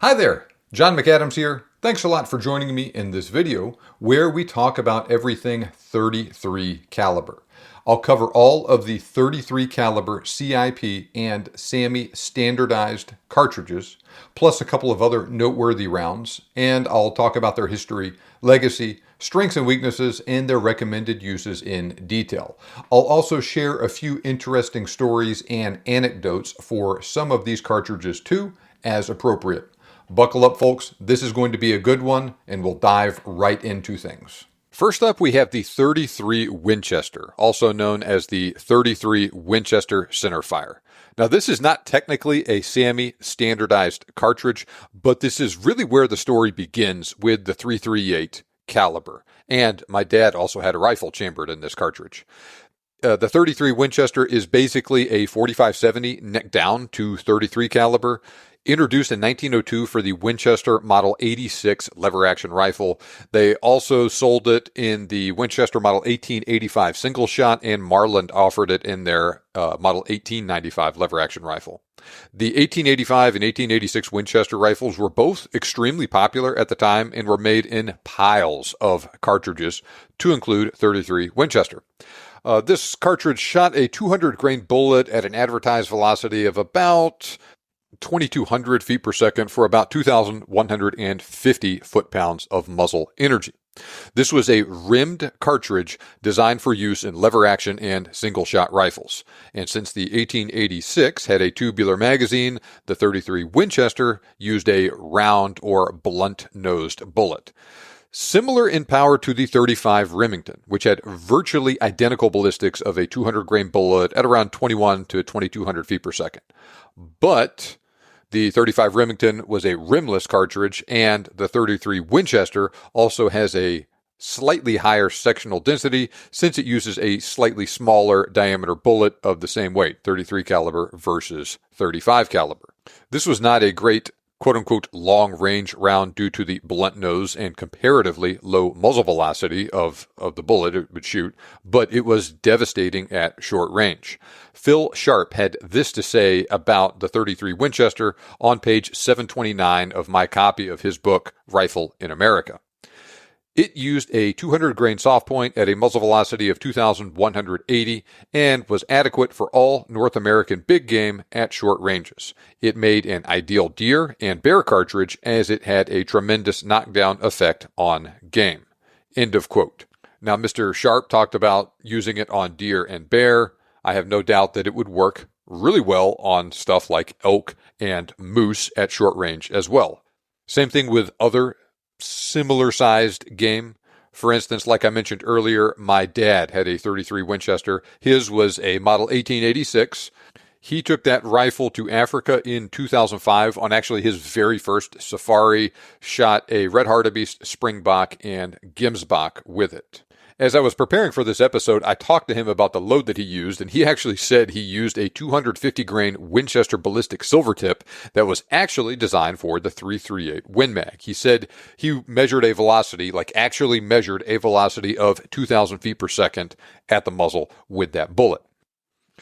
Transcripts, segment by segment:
Hi there, John McAdams here. Thanks a lot for joining me in this video where we talk about everything 33 caliber. I'll cover all of the 33 caliber CIP and SAAMI standardized cartridges, plus a couple of other noteworthy rounds, and I'll talk about their history, legacy, strengths and weaknesses, and their recommended uses in detail. I'll also share a few interesting stories and anecdotes for some of these cartridges too, as appropriate. Buckle up, folks. This is going to be a good one, and we'll dive right into things. First up, we have the 33 Winchester, also known as the 33 Winchester Centerfire. Now, this is not technically a SAAMI standardized cartridge, but this is really where the story begins with the 338 caliber. And my dad also had a rifle chambered in this cartridge. The 33 Winchester is basically a 45-70 neck down to 33 caliber. Introduced in 1902 for the Winchester Model 86 lever-action rifle. They also sold it in the Winchester Model 1885 single shot, and Marlin offered it in their Model 1895 lever-action rifle. The 1885 and 1886 Winchester rifles were both extremely popular at the time and were made in piles of cartridges, to include 33 Winchester. This cartridge shot a 200 grain bullet at an advertised velocity of about 2,200 feet per second for about 2,150 foot-pounds of muzzle energy. This was a rimmed cartridge designed for use in lever-action and single-shot rifles. And since the 1886 had a tubular magazine, the 33 Winchester used a round or blunt-nosed bullet. Similar in power to the 35 Remington, which had virtually identical ballistics of a 200 grain bullet at around 21 to 2,200 feet per second. But the 35 Remington was a rimless cartridge, and the 33 Winchester also has a slightly higher sectional density since it uses a slightly smaller diameter bullet of the same weight, 33 caliber versus 35 caliber. This was not a great quote-unquote long-range round due to the blunt nose and comparatively low muzzle velocity of the bullet it would shoot, but it was devastating at short range. Phil Sharp had this to say about the 33 Winchester on page 729 of my copy of his book, Rifle in America. It used a 200 grain soft point at a muzzle velocity of 2,180 and was adequate for all North American big game at short ranges. It made an ideal deer and bear cartridge as it had a tremendous knockdown effect on game. End of quote. Now, Mr. Sharp talked about using it on deer and bear. I have no doubt that it would work really well on stuff like elk and moose at short range as well. Same thing with other similar sized game. For instance, like I mentioned earlier, my dad had a 33 Winchester. His was a Model 1886. He took that rifle to Africa in 2005 on actually his very first safari, shot a red hartebeest, springbok, and gemsbok with it. As I was preparing for this episode, I talked to him about the load that he used, and he actually said he used a 250 grain Winchester ballistic silver tip that was actually designed for the 338 Win Mag. He said he measured a velocity, actually measured a velocity of 2,000 feet per second at the muzzle with that bullet.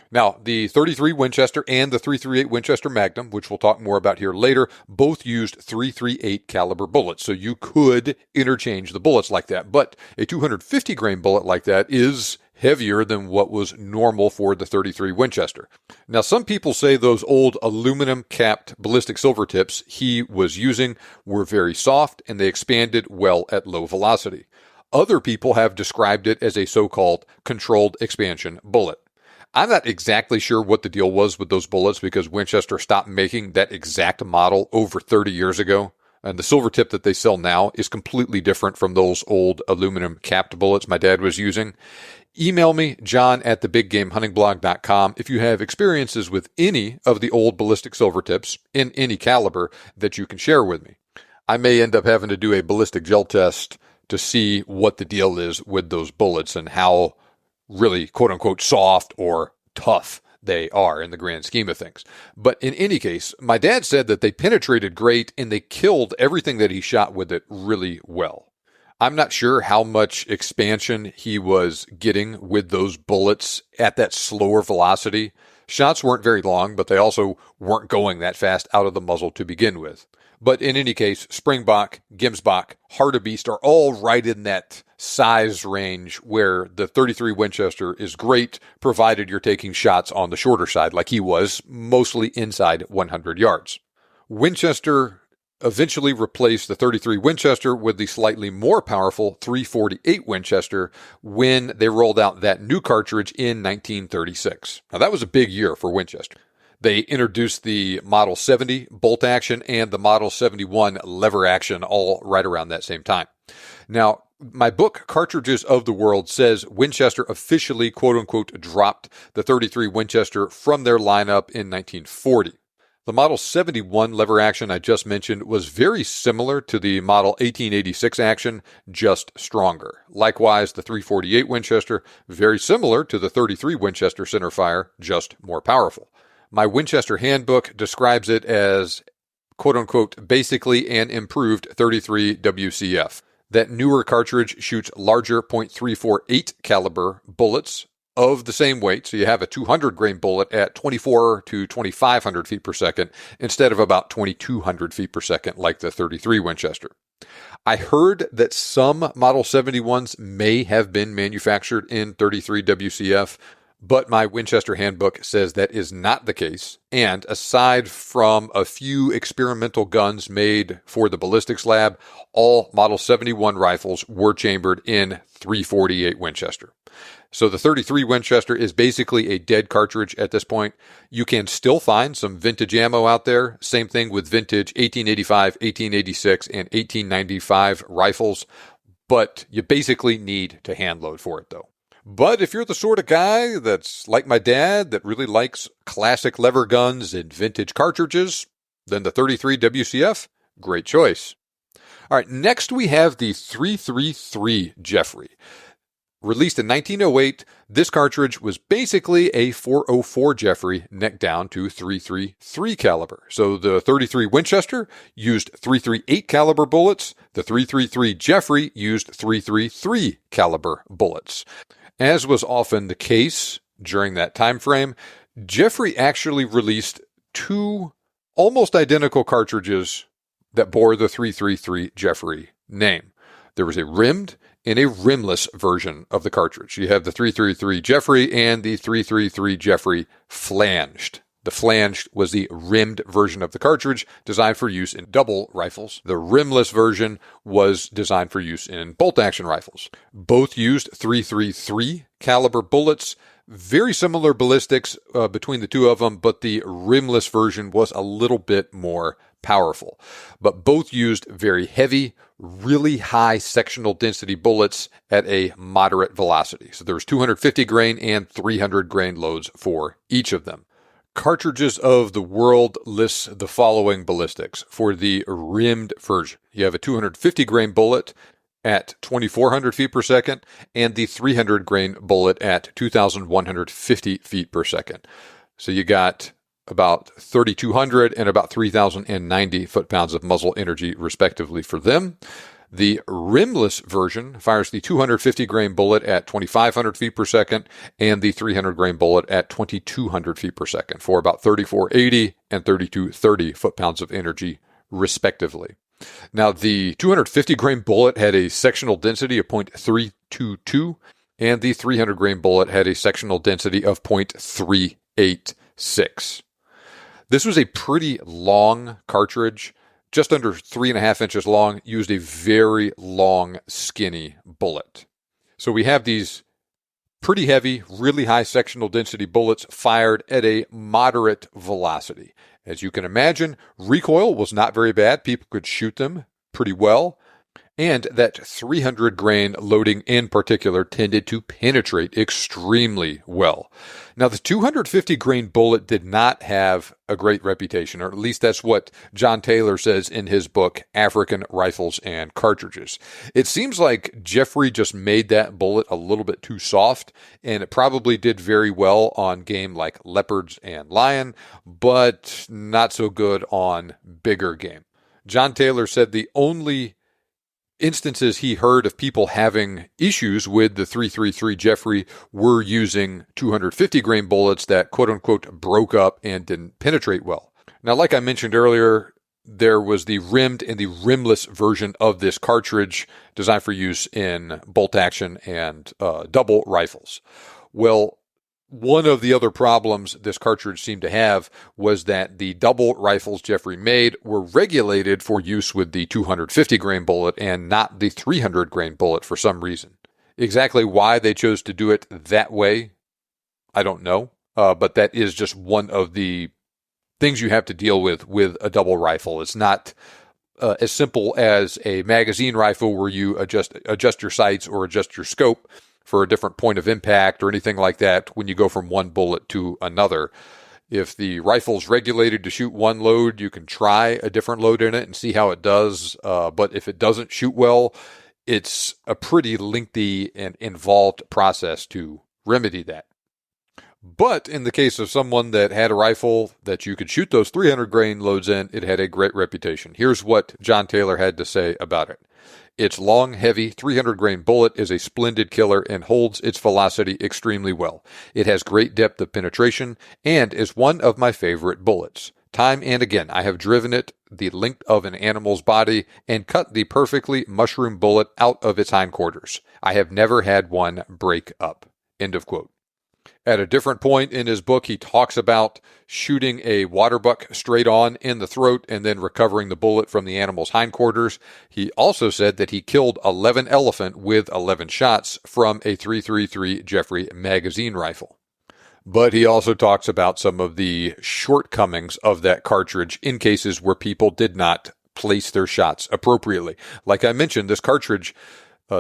Now, the 33 Winchester and the 338 Winchester Magnum, which we'll talk more about here later, both used 338 caliber bullets, so you could interchange the bullets like that. But a 250 grain bullet like that is heavier than what was normal for the 33 Winchester. Now, some people say those old aluminum-capped ballistic silver tips he was using were very soft and they expanded well at low velocity. Other people have described it as a so-called controlled expansion bullet. I'm not exactly sure what the deal was with those bullets because Winchester stopped making that exact model over 30 years ago. And the silver tip that they sell now is completely different from those old aluminum capped bullets my dad was using. Email me, john@thebiggamehuntingblog.com, if you have experiences with any of the old ballistic silver tips in any caliber that you can share with me. I may end up having to do a ballistic gel test to see what the deal is with those bullets and how really quote-unquote soft or tough they are in the grand scheme of things. But in any case, my dad said that they penetrated great and they killed everything that he shot with it really well. I'm not sure how much expansion he was getting with those bullets at that slower velocity. Shots weren't very long, but they also weren't going that fast out of the muzzle to begin with. But in any case, Springbok, Gemsbok, Hartebeest are all right in that size range where the 33 Winchester is great, provided you're taking shots on the shorter side, like he was, mostly inside 100 yards. Winchester eventually replaced the 33 Winchester with the slightly more powerful 348 Winchester when they rolled out that new cartridge in 1936. Now, that was a big year for Winchester. They introduced the Model 70 bolt action and the Model 71 lever action all right around that same time. Now, my book, Cartridges of the World, says Winchester officially, quote-unquote, dropped the 33 Winchester from their lineup in 1940. The Model 71 lever action I just mentioned was very similar to the Model 1886 action, just stronger. Likewise, the 348 Winchester, very similar to the 33 Winchester centerfire, just more powerful. My Winchester handbook describes it as, quote-unquote, basically an improved 33 WCF. That newer cartridge shoots larger .348 caliber bullets of the same weight, so you have a 200 grain bullet at 24 to 2500 feet per second instead of about 2200 feet per second like the 33 Winchester. I heard that some Model 71s may have been manufactured in 33 WCF, but my Winchester handbook says that is not the case. And aside from a few experimental guns made for the ballistics lab, all Model 71 rifles were chambered in 348 Winchester. So the 33 Winchester is basically a dead cartridge at this point. You can still find some vintage ammo out there. Same thing with vintage 1885, 1886, and 1895 rifles. But you basically need to hand load for it, though. But if you're the sort of guy that's like my dad that really likes classic lever guns and vintage cartridges, then the 33 WCF, great choice. All right, next we have the 333 Jeffery. Released in 1908, this cartridge was basically a 404 Jeffery neck down to 333 caliber. So the 33 Winchester used 338 caliber bullets. The 333 Jeffery used 333 caliber bullets. As was often the case during that time frame, Jeffery actually released two almost identical cartridges that bore the 333 Jeffery name. There was a rimmed and a rimless version of the cartridge. You have the 333 Jeffery and the 333 Jeffery flanged. The flanged was the rimmed version of the cartridge designed for use in double rifles. The rimless version was designed for use in bolt-action rifles. Both used 333 caliber bullets. Very similar ballistics between the two of them, but the rimless version was a little bit more powerful. But both used very heavy, really high sectional density bullets at a moderate velocity. So there was 250 grain and 300 grain loads for each of them. Cartridges of the World lists the following ballistics for the rimmed version. You have a 250 grain bullet at 2400 feet per second and the 300 grain bullet at 2150 feet per second. So you got about 3200 and about 3090 foot-pounds of muzzle energy respectively for them. The rimless version fires the 250 grain bullet at 2,500 feet per second and the 300 grain bullet at 2,200 feet per second for about 3,480 and 3,230 foot-pounds of energy, respectively. Now, the 250 grain bullet had a sectional density of .322 and the 300 grain bullet had a sectional density of .386. This was a pretty long cartridge. Just under 3.5 inches long, used a very long, skinny bullet. So we have these pretty heavy, really high sectional density bullets fired at a moderate velocity. As you can imagine, recoil was not very bad. People could shoot them pretty well. And that 300 grain loading in particular tended to penetrate extremely well. Now, the 250 grain bullet did not have a great reputation, or at least that's what John Taylor says in his book, African Rifles and Cartridges. It seems like Jeffery just made that bullet a little bit too soft, and it probably did very well on game like leopards and lion, but not so good on bigger game. John Taylor said the only instances he heard of people having issues with the 333 Jeffery were using 250 grain bullets that quote unquote broke up and didn't penetrate well. Now, like I mentioned earlier, there was the rimmed and the rimless version of this cartridge designed for use in bolt action and double rifles. Well, one of the other problems this cartridge seemed to have was that the double rifles Jeffery made were regulated for use with the 250 grain bullet and not the 300 grain bullet for some reason. Exactly why they chose to do it that way, I don't know, but that is just one of the things you have to deal with a double rifle. It's not as simple as a magazine rifle where you adjust your sights or adjust your scope for a different point of impact or anything like that when you go from one bullet to another. If the rifle's regulated to shoot one load, you can try a different load in it and see how it does. But if it doesn't shoot well, it's a pretty lengthy and involved process to remedy that. But in the case of someone that had a rifle that you could shoot those 300 grain loads in, it had a great reputation. Here's what John Taylor had to say about it. Its long, heavy 300 grain bullet is a splendid killer and holds its velocity extremely well. It has great depth of penetration and is one of my favorite bullets. Time and again, I have driven it the length of an animal's body and cut the perfectly mushroom bullet out of its hindquarters. I have never had one break up. End of quote. At a different point in his book, he talks about shooting a water buck straight on in the throat and then recovering the bullet from the animal's hindquarters. He also said that he killed 11 elephant with 11 shots from a 333 Jeffery magazine rifle. But he also talks about some of the shortcomings of that cartridge in cases where people did not place their shots appropriately. Like I mentioned, this cartridge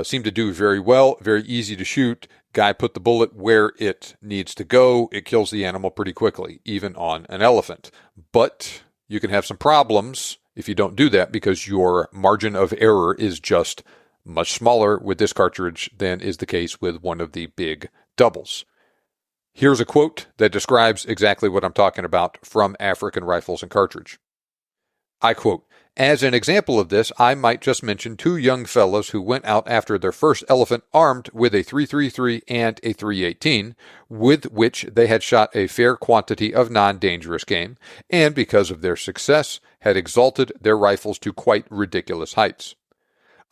seemed to do very well, very easy to shoot. Guy put the bullet where it needs to go. It kills the animal pretty quickly, even on an elephant. But you can have some problems if you don't do that because your margin of error is just much smaller with this cartridge than is the case with one of the big doubles. Here's a quote that describes exactly what I'm talking about from African Rifles and Cartridge. I quote, "As an example of this, I might just mention two young fellows who went out after their first elephant armed with a 333 and a 318, with which they had shot a fair quantity of non-dangerous game, and because of their success, had exalted their rifles to quite ridiculous heights.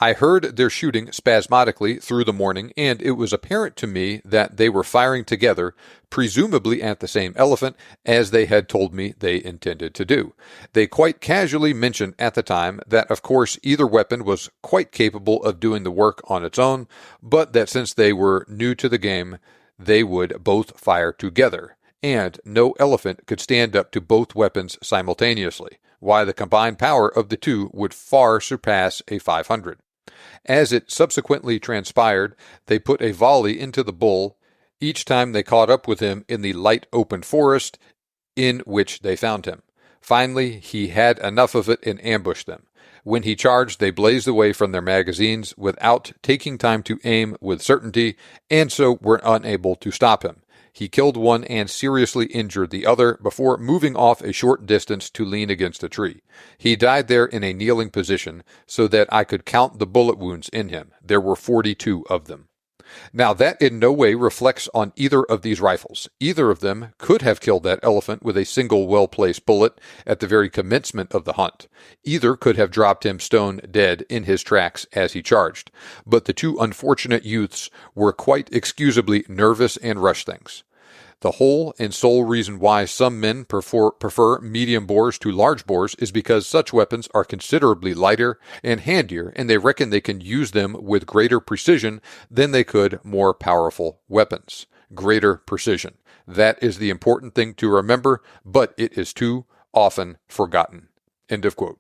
I heard their shooting spasmodically through the morning, and it was apparent to me that they were firing together, presumably at the same elephant, as they had told me they intended to do. They quite casually mentioned at the time that, of course, either weapon was quite capable of doing the work on its own, but that since they were new to the game, they would both fire together, and no elephant could stand up to both weapons simultaneously, while the combined power of the two would far surpass a 500. As it subsequently transpired, they put a volley into the bull each time they caught up with him in the light open forest in which they found him. Finally, he had enough of it and ambushed them. When he charged, they blazed away from their magazines without taking time to aim with certainty, and so were unable to stop him. He killed one and seriously injured the other before moving off a short distance to lean against a tree. He died there in a kneeling position so that I could count the bullet wounds in him. There were 42 of them. Now, that in no way reflects on either of these rifles. Either of them could have killed that elephant with a single well-placed bullet at the very commencement of the hunt. Either could have dropped him stone dead in his tracks as he charged. But the two unfortunate youths were quite excusably nervous and rushed things. The whole and sole reason why some men prefer medium bores to large bores is because such weapons are considerably lighter and handier, and they reckon they can use them with greater precision than they could more powerful weapons. Greater precision. That is the important thing to remember, but it is too often forgotten. End of quote.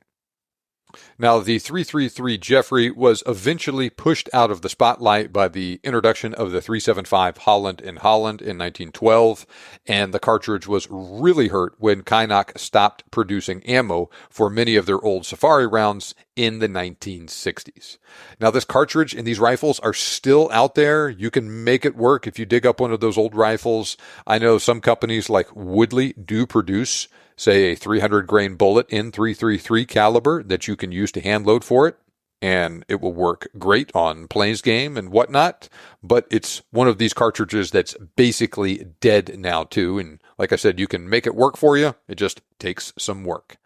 Now, the 333 Jeffery was eventually pushed out of the spotlight by the introduction of the 375 Holland in Holland in 1912, and the cartridge was really hurt when Kynoch stopped producing ammo for many of their old safari rounds in the 1960s. Now, this cartridge and these rifles are still out there. You can make it work if you dig up one of those old rifles. I know some companies like Woodley do produce, say, a 300 grain bullet in 333 caliber that you can use to hand load for it. and it will work great on plains game and whatnot, but it's one of these cartridges that's basically dead now too, and like I said, you can make it work for you, it just takes some work.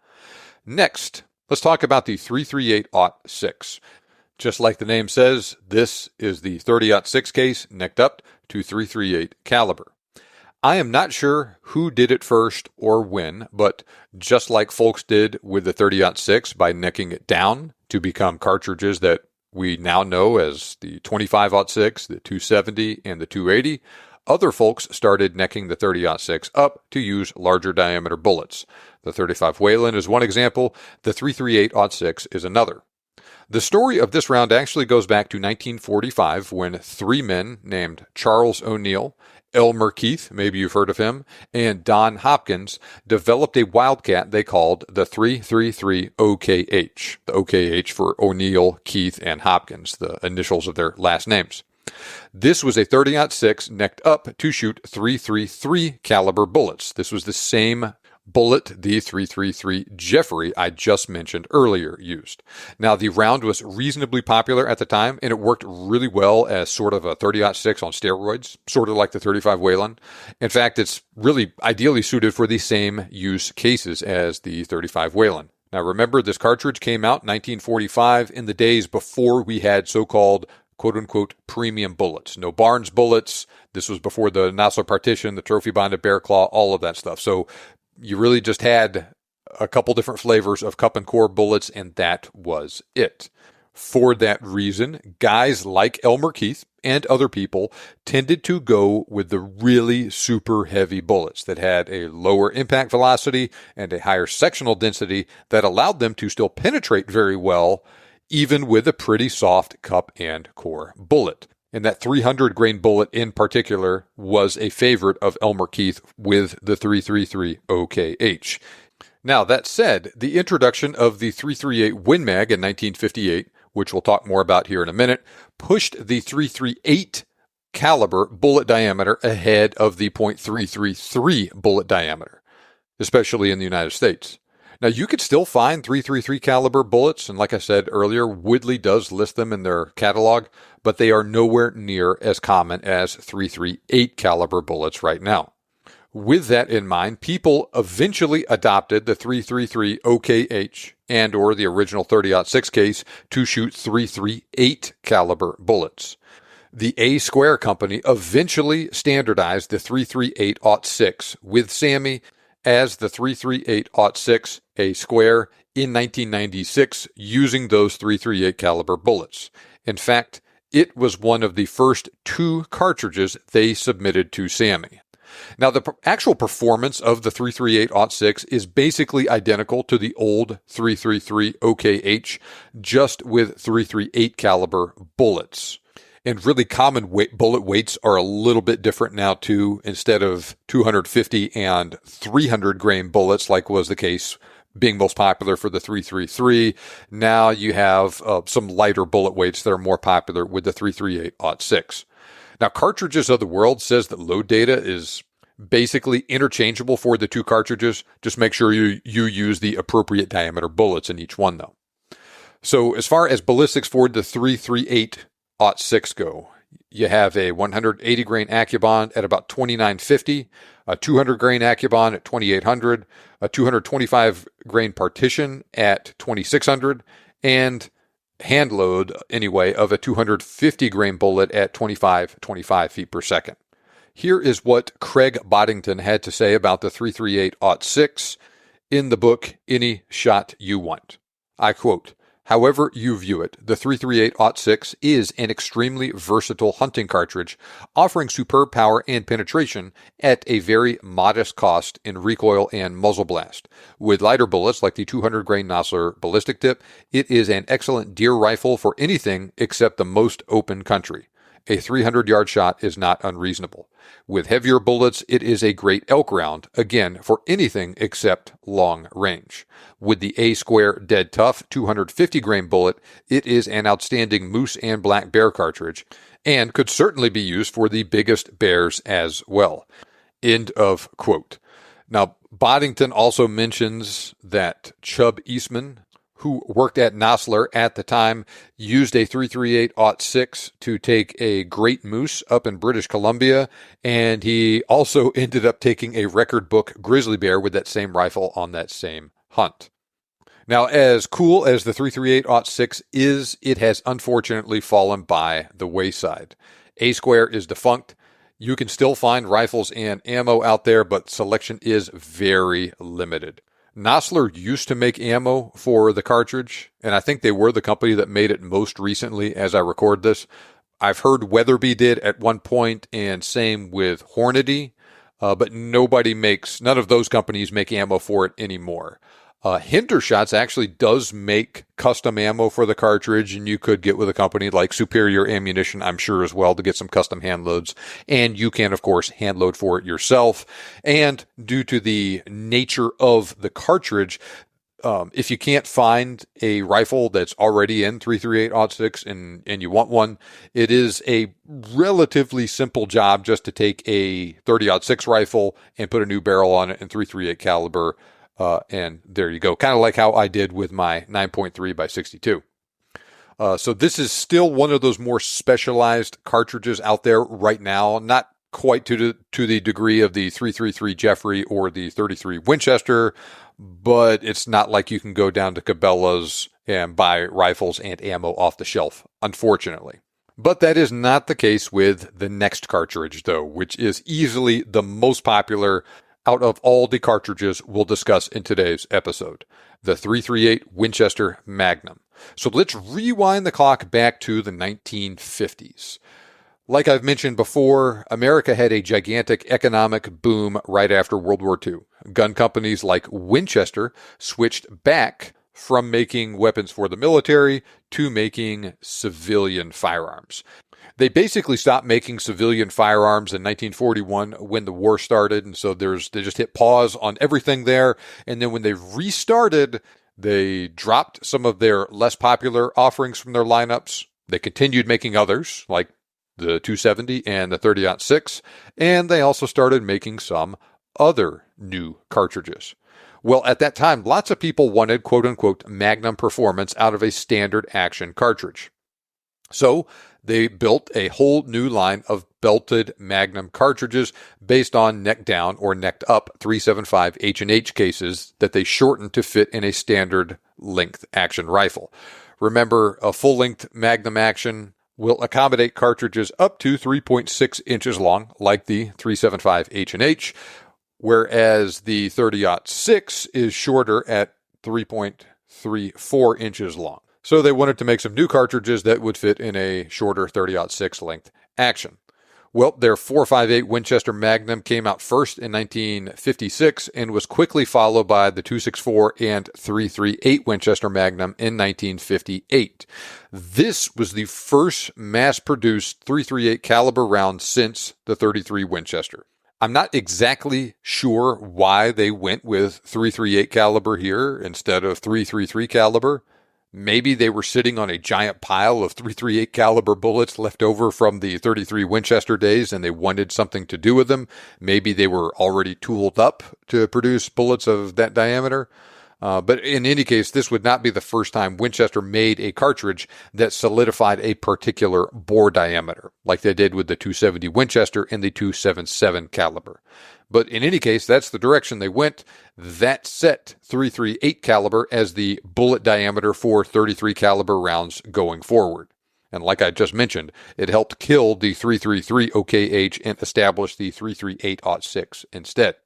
Next, let's talk about the 338-06. Just like the name says, this is the 30-06 case necked up to 338 caliber. I am not sure who did it first or when, but just like folks did with the 30-06 by necking it down to become cartridges that we now know as the 25-06, the 270, and the 280, other folks started necking the 30-06 up to use larger diameter bullets. The 35 Whelen is one example, the 338-06 is another. The story of this round actually goes back to 1945 when three men named Charles O'Neill, Elmer Keith, maybe you've heard of him, and Don Hopkins developed a wildcat they called the 333 OKH. The OKH for O'Neill, Keith, and Hopkins, the initials of their last names. This was a 30-06 necked up to shoot 333 caliber bullets. This was the same bullet the 333 Jeffery I just mentioned earlier used. Now, the round was reasonably popular at the time, and it worked really well as sort of a 30-06 on steroids, sort of like the 35 Whelen. In fact, it's really ideally suited for the same use cases as the 35 Whelen. Now, remember, this cartridge came out in 1945 in the days before we had so-called quote-unquote premium bullets. No Barnes bullets. This was before the Nosler partition, the trophy-bonded bear claw, all of that stuff. So you really just had a couple different flavors of cup and core bullets, and that was it. For that reason, guys like Elmer Keith and other people tended to go with the really super heavy bullets that had a lower impact velocity and a higher sectional density that allowed them to still penetrate very well, even with a pretty soft cup and core bullet. And that 300 grain bullet in particular was a favorite of Elmer Keith with the 333 OKH. Now, that said, the introduction of the 338 Win Mag in 1958, which we'll talk more about here in a minute, pushed the 338 caliber bullet diameter ahead of the .333 bullet diameter, especially in the United States. Now, you could still find 333 caliber bullets, and like I said earlier, Woodley does list them in their catalog, but they are nowhere near as common as 338 caliber bullets right now. With that in mind, people eventually adopted the 333 OKH and or the original 30-06 case to shoot 338 caliber bullets. The A Square Company eventually standardized the 338-06 with SAAMI as the 338-06 A Square in 1996 using those 338 caliber bullets. In fact, it was one of the first two cartridges they submitted to SAAMI. Now, the actual performance of the 338-06 is basically identical to the old 333 OKH, just with 338 caliber bullets. And really common bullet weights are a little bit different now too. Instead of 250 and 300 grain bullets, like was the case being most popular for the 333, now you have some lighter bullet weights that are more popular with the 338-06. Now, Cartridges of the World says that load data is basically interchangeable for the two cartridges. Just make sure you use the appropriate diameter bullets in each one, though. So as far as ballistics for the 338-06 go, you have a 180 grain AccuBond at about 2950, a 200 grain AccuBond at 2800, a 225 grain partition at 2600, and hand load, anyway, of a 250 grain bullet at 25 feet per second. Here is what Craig Boddington had to say about the 338-06 in the book, Any Shot You Want. I quote, "However you view it, the 338-06 is an extremely versatile hunting cartridge, offering superb power and penetration at a very modest cost in recoil and muzzle blast. With lighter bullets like the 200 grain Nosler ballistic tip, it is an excellent deer rifle for anything except the most open country. A 300-yard shot is not unreasonable. With heavier bullets, it is a great elk round, again, for anything except long range. With the A Square Dead Tough 250 grain bullet, it is an outstanding moose and black bear cartridge, and could certainly be used for the biggest bears as well." End of quote. Now, Boddington also mentions that Chub Eastman who worked at Nosler at the time, used a 338-06 to take a great moose up in British Columbia, and he also ended up taking a record book grizzly bear with that same rifle on that same hunt. Now, as cool as the 338-06 is, it has unfortunately fallen by the wayside. A-Square is defunct. You can still find rifles and ammo out there, but selection is very limited. Nosler used to make ammo for the cartridge, and I think they were the company that made it most recently as I record this. I've heard Weatherby did at one point, and same with Hornady, but none of those companies make ammo for it anymore. Hindershots actually does make custom ammo for the cartridge, and you could get with a company like Superior Ammunition, I'm sure, as well, to get some custom hand loads. And you can, of course, hand load for it yourself. And due to the nature of the cartridge, if you can't find a rifle that's already in 338-06 and you want one, it is a relatively simple job just to take a 30-06 rifle and put a new barrel on it in 338 caliber. And there you go. Kind of like how I did with my 9.3 by 62. So this is still one of those more specialized cartridges out there right now. Not quite to the degree of the 333 Jeffery or the 33 Winchester, but it's not like you can go down to Cabela's and buy rifles and ammo off the shelf, unfortunately. But that is not the case with the next cartridge, though, which is easily the most popular out of all the cartridges we'll discuss in today's episode, the 338 Winchester Magnum. So let's rewind the clock back to the 1950s. Like I've mentioned before, America had a gigantic economic boom right after World War II. Gun companies like Winchester switched back from making weapons for the military to making civilian firearms. They basically stopped making civilian firearms in 1941 when the war started, and so they just hit pause on everything there. And then when they restarted, they dropped some of their less popular offerings from their lineups. They continued making others, like the 270 and the 30-06, and they also started making some other new cartridges. Well, at that time, lots of people wanted quote-unquote Magnum performance out of a standard action cartridge. So they built a whole new line of belted Magnum cartridges based on neck down or necked up 375 H&H cases that they shortened to fit in a standard length action rifle. Remember, a full-length Magnum action will accommodate cartridges up to 3.6 inches long, like the 375 H&H, whereas the 30-06 is shorter at 3.34 inches long. So they wanted to make some new cartridges that would fit in a shorter 30-06 length action. Well, their 4.58 Winchester Magnum came out first in 1956 and was quickly followed by the 2.64 and 3.38 Winchester Magnum in 1958. This was the first mass-produced 3.38 caliber round since the 33 Winchester. I'm not exactly sure why they went with 3.38 caliber here instead of 3.33 caliber. Maybe they were sitting on a giant pile of 3.38 caliber bullets left over from the 33 Winchester days and they wanted something to do with them. Maybe they were already tooled up to produce bullets of that diameter. But in any case, this would not be the first time Winchester made a cartridge that solidified a particular bore diameter, like they did with the 270 Winchester and the 277 caliber. But in any case, that's the direction they went. That set 3.38 caliber as the bullet diameter for 33 caliber rounds going forward. And like I just mentioned, it helped kill the 3.33 OKH and establish the 3.38-06 instead.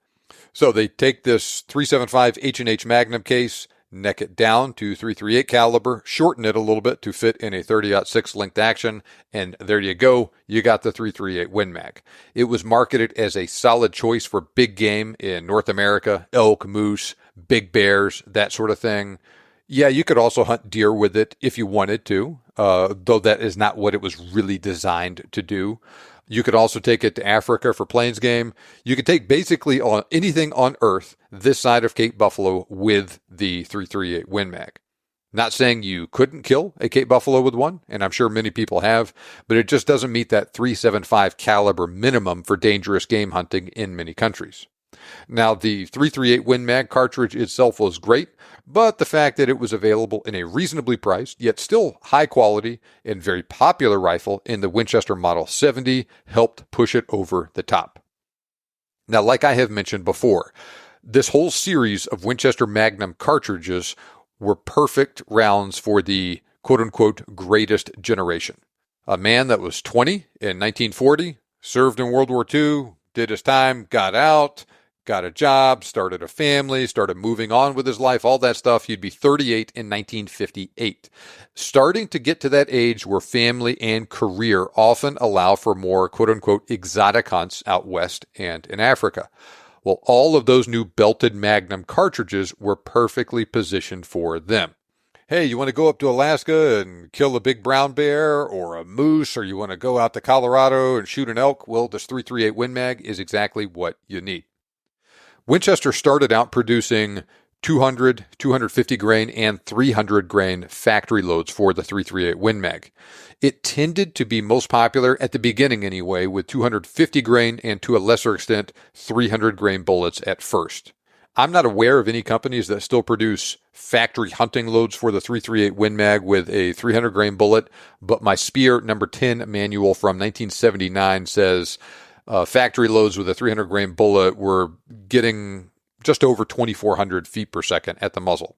So they take this 375 H&H Magnum case, neck it down to 3.38 caliber, shorten it a little bit to fit in a 30-06 length action, and there you go, you got the 3.38 Win Mag. It was marketed as a solid choice for big game in North America, elk, moose, big bears, that sort of thing. Yeah, you could also hunt deer with it if you wanted to, though that is not what it was really designed to do. You could also take it to Africa for plains game. You could take basically on anything on Earth this side of Cape Buffalo with the 3.38 Win Mag. Not saying you couldn't kill a Cape Buffalo with one, and I'm sure many people have, but it just doesn't meet that 3.75 caliber minimum for dangerous game hunting in many countries. Now, the 3.38 Win Mag cartridge itself was great, but the fact that it was available in a reasonably priced, yet still high quality and very popular rifle in the Winchester Model 70 helped push it over the top. Now, like I have mentioned before, this whole series of Winchester Magnum cartridges were perfect rounds for the quote-unquote greatest generation. A man that was 20 in 1940, served in World War II, did his time, got out, got a job, started a family, started moving on with his life, all that stuff. He'd be 38 in 1958. Starting to get to that age where family and career often allow for more quote-unquote exotic hunts out west and in Africa. Well, all of those new belted Magnum cartridges were perfectly positioned for them. Hey, you want to go up to Alaska and kill a big brown bear or a moose, or you want to go out to Colorado and shoot an elk? Well, this 338 Win Mag is exactly what you need. Winchester started out producing 200, 250 grain, and 300 grain factory loads for the 338 Win Mag. It tended to be most popular at the beginning anyway, with 250 grain and to a lesser extent 300 grain bullets at first. I'm not aware of any companies that still produce factory hunting loads for the 338 Win Mag with a 300 grain bullet, but my Speer number 10 manual from 1979 says factory loads with a 300 grain bullet were getting just over 2,400 feet per second at the muzzle.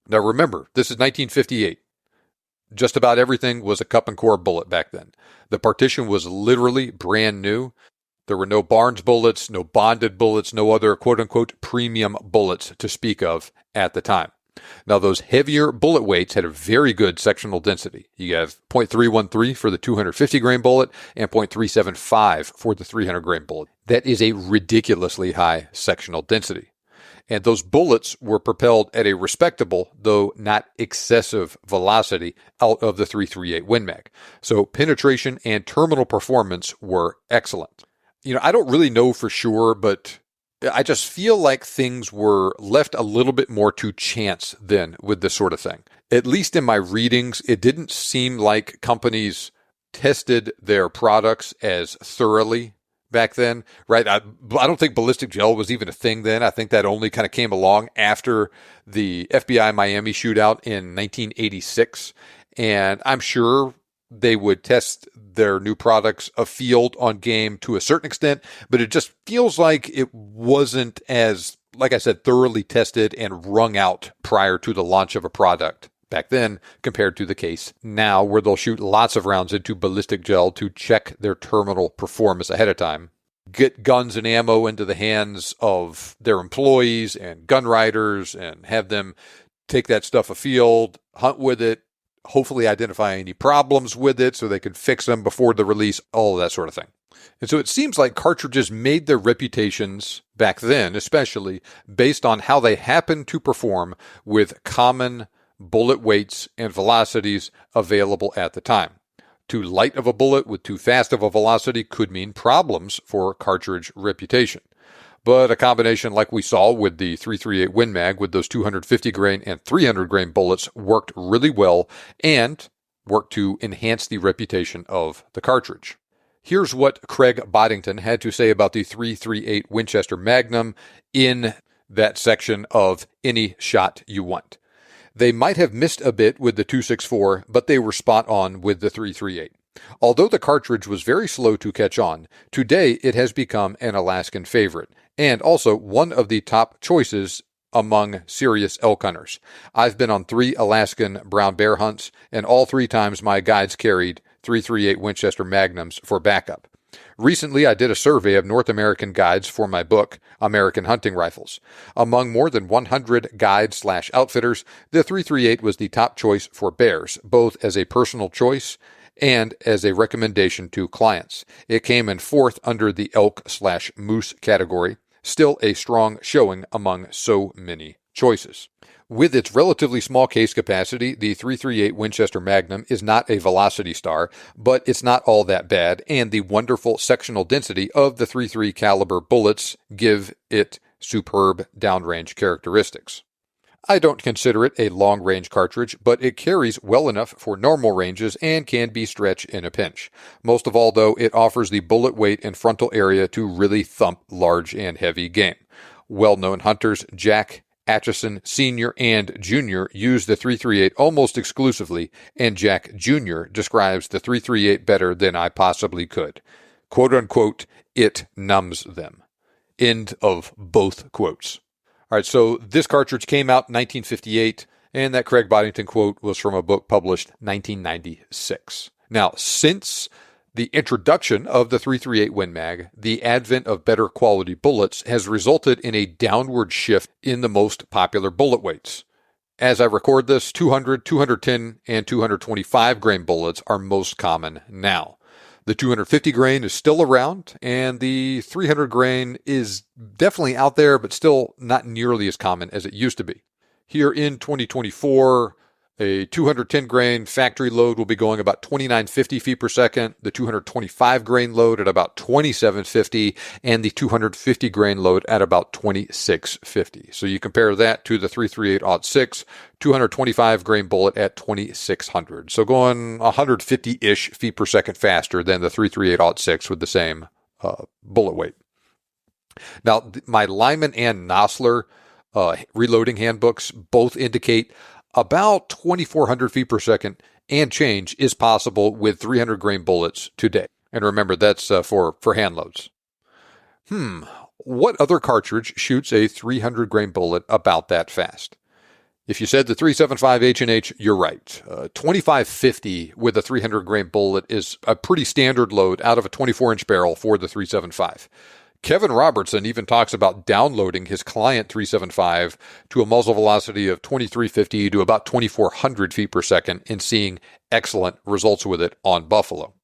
Now remember, this is 1958. Just about everything was a cup and core bullet back then. The partition was literally brand new. There were no Barnes bullets, no bonded bullets, no other quote-unquote premium bullets to speak of at the time. Now, those heavier bullet weights had a very good sectional density. You have .313 for the 250 grain bullet and .375 for the 300 grain bullet. That is a ridiculously high sectional density. And those bullets were propelled at a respectable, though not excessive, velocity out of the 338 Win Mag. So penetration and terminal performance were excellent. I don't really know for sure, but I just feel like things were left a little bit more to chance then with this sort of thing. At least in my readings, it didn't seem like companies tested their products as thoroughly back then, right? I don't think ballistic gel was even a thing then. I think that only kind of came along after the FBI Miami shootout in 1986. And I'm sure they would test their new products afield on game to a certain extent, but it just feels like it wasn't as, like I said, thoroughly tested and wrung out prior to the launch of a product back then compared to the case now, where they'll shoot lots of rounds into ballistic gel to check their terminal performance ahead of time, get guns and ammo into the hands of their employees and gun riders and have them take that stuff afield, hunt with it, hopefully identify any problems with it so they could fix them before the release, all of that sort of thing. And so it seems like cartridges made their reputations back then, especially based on how they happened to perform with common bullet weights and velocities available at the time. Too light of a bullet with too fast of a velocity could mean problems for cartridge reputation. But a combination like we saw with the 338 Win Mag with those 250 grain and 300 grain bullets worked really well and worked to enhance the reputation of the cartridge. Here's what Craig Boddington had to say about the 338 Winchester Magnum in that section of Any Shot You Want. They might have missed a bit with the 264, but they were spot on with the 338. Although the cartridge was very slow to catch on, today it has become an Alaskan favorite, and also one of the top choices among serious elk hunters. I've been on 3 Alaskan brown bear hunts, and all 3 times my guides carried 338 Winchester Magnums for backup. Recently, I did a survey of North American guides for my book, American Hunting Rifles. Among more than 100 guides/outfitters, the 338 was the top choice for bears, both as a personal choice and as a recommendation to clients. It came in 4th under the elk/moose category, still a strong showing among so many choices. With its relatively small case capacity, the 338 Winchester Magnum is not a velocity star, but it's not all that bad, and the wonderful sectional density of the .33 caliber bullets give it superb downrange characteristics. I don't consider it a long-range cartridge, but it carries well enough for normal ranges and can be stretched in a pinch. Most of all, though, it offers the bullet weight and frontal area to really thump large and heavy game. Well-known hunters Jack Atchison Sr. and Jr. use the 338 almost exclusively, and Jack Jr. describes the 338 better than I possibly could. Quote unquote, it numbs them. End of both quotes. All right, so this cartridge came out in 1958, and that Craig Boddington quote was from a book published 1996. Now, since the introduction of the 338 Win Mag, the advent of better quality bullets has resulted in a downward shift in the most popular bullet weights. As I record this, 200, 210, and 225 grain bullets are most common now. The 250 grain is still around, and the 300 grain is definitely out there, but still not nearly as common as it used to be. Here in 2024, a 210 grain factory load will be going about 2950 feet per second, the 225 grain load at about 2750, and the 250 grain load at about 2650. So you compare that to the 338-06, 225 grain bullet at 2600. So going 150-ish feet per second faster than the 338-06 with the same bullet weight. Now, my Lyman and Nosler reloading handbooks both indicate about 2,400 feet per second and change is possible with 300 grain bullets today. And remember, that's for hand loads. What other cartridge shoots a 300 grain bullet about that fast? If you said the 375 H&H, you're right. 2550 with a 300 grain bullet is a pretty standard load out of a 24-inch barrel for the 375. Kevin Robertson even talks about downloading his client 375 to a muzzle velocity of 2350 to about 2400 feet per second and seeing excellent results with it on buffalo.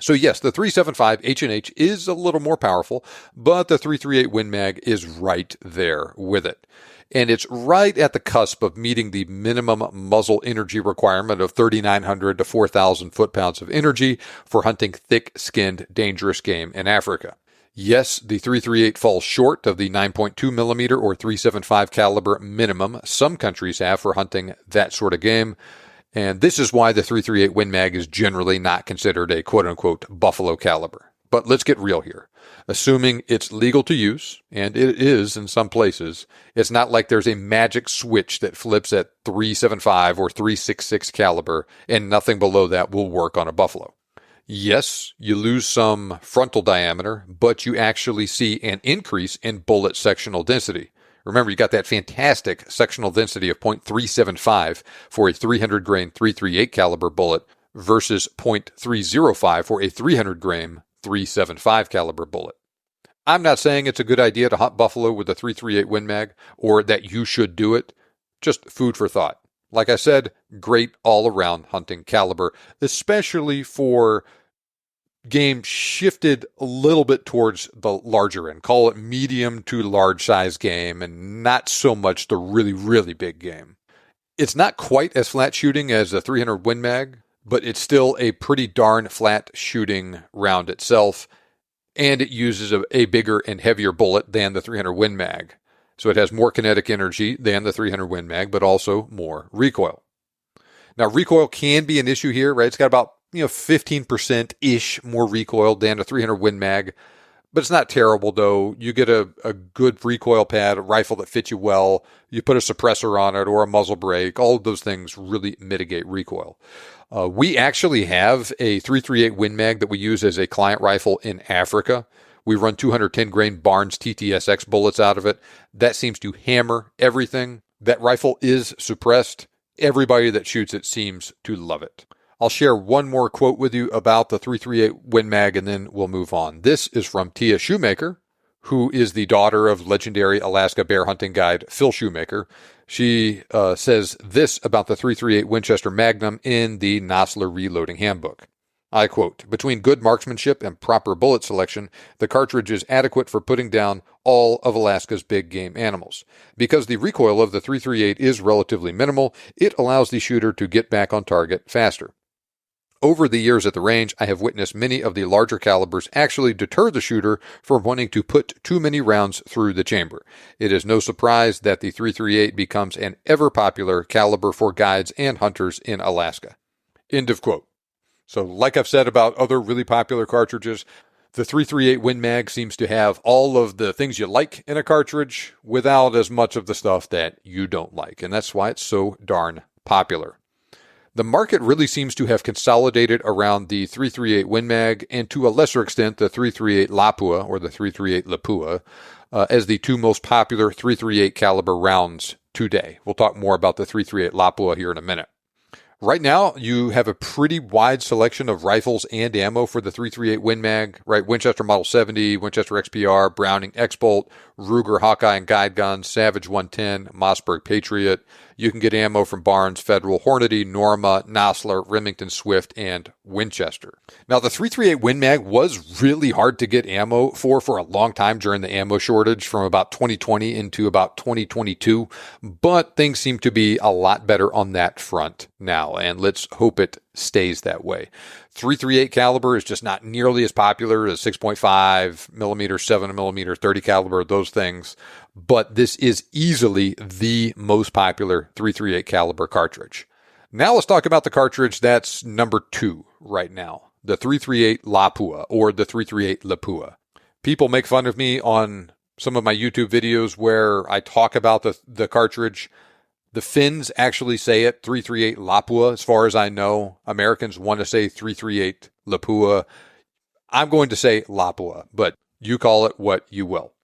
So yes, the 375 H&H is a little more powerful, but the 338 Win Mag is right there with it. And it's right at the cusp of meeting the minimum muzzle energy requirement of 3,900 to 4,000 foot-pounds of energy for hunting thick-skinned, dangerous game in Africa. Yes, the 338 falls short of the 9.2 millimeter or 375 caliber minimum some countries have for hunting that sort of game, and this is why the 338 Win Mag is generally not considered a quote-unquote buffalo caliber. But let's get real here. Assuming it's legal to use, and it is in some places, it's not like there's a magic switch that flips at 375 or 366 caliber, and nothing below that will work on a buffalo. Yes, you lose some frontal diameter, but you actually see an increase in bullet sectional density. Remember, you got that fantastic sectional density of 0.375 for a 300 grain 338 caliber bullet versus 0.305 for a 300 grain 375 caliber bullet. I'm not saying it's a good idea to hunt buffalo with a 338 Win Mag or that you should do it. Just food for thought. Like I said, great all-around hunting caliber, especially for game shifted a little bit towards the larger end. Call it medium to large size game and not so much the really, really big game. It's not quite as flat shooting as the 300 Win Mag, but it's still a pretty darn flat shooting round itself, and it uses a bigger and heavier bullet than the 300 Win Mag. So it has more kinetic energy than the 300 Win Mag, but also more recoil. Now, recoil can be an issue here, right? It's got about 15%-ish more recoil than a 300 Win Mag, but it's not terrible, though. You get a good recoil pad, a rifle that fits you well. You put a suppressor on it or a muzzle brake. All of those things really mitigate recoil. We actually have a 338 Win Mag that we use as a client rifle in Africa. We run 210 grain Barnes TTSX bullets out of it. That seems to hammer everything. That rifle is suppressed. Everybody that shoots it seems to love it. I'll share one more quote with you about the 338 Win Mag, and then we'll move on. This is from Tia Shoemaker, who is the daughter of legendary Alaska bear hunting guide Phil Shoemaker. She says this about the 338 Winchester Magnum in the Nosler Reloading Handbook. I quote, "Between good marksmanship and proper bullet selection, the cartridge is adequate for putting down all of Alaska's big game animals. Because the recoil of the 338 is relatively minimal, it allows the shooter to get back on target faster. Over the years at the range, I have witnessed many of the larger calibers actually deter the shooter from wanting to put too many rounds through the chamber. It is no surprise that the 338 becomes an ever-popular caliber for guides and hunters in Alaska." End of quote. So like I've said about other really popular cartridges, The 338 Win Mag seems to have all of the things you like in a cartridge without as much of the stuff that you don't like, and that's why it's so darn popular. The market really seems to have consolidated around the 338 Win Mag and to a lesser extent the 338 Lapua or the 338 Lapua as the two most popular 338 caliber rounds today. We'll talk more about the 338 Lapua here in a minute. Right now, you have a pretty wide selection of rifles and ammo for the 338 Win Mag, right? Winchester Model 70, Winchester XPR, Browning X-Bolt, Ruger Hawkeye and Guide Guns, Savage 110, Mossberg Patriot. You can get ammo from Barnes, Federal, Hornady, Norma, Nosler, Remington Swift, and Winchester. Now, the 338 Win Mag was really hard to get ammo for a long time during the ammo shortage from about 2020 into about 2022, but things seem to be a lot better on that front now, and let's hope it stays that way. 338 caliber is just not nearly as popular as 6.5 millimeter, 7 millimeter, 30 caliber, those things. But this is easily the most popular 338 caliber cartridge. Now let's talk about the cartridge that's number 2 right now, the 338 Lapua or the 338 Lapua. People make fun of me on some of my YouTube videos where I talk about the cartridge. The Finns actually say it 338 Lapua. As far as I know, Americans want to say 338 Lapua. I'm going to say Lapua, but you call it what you will.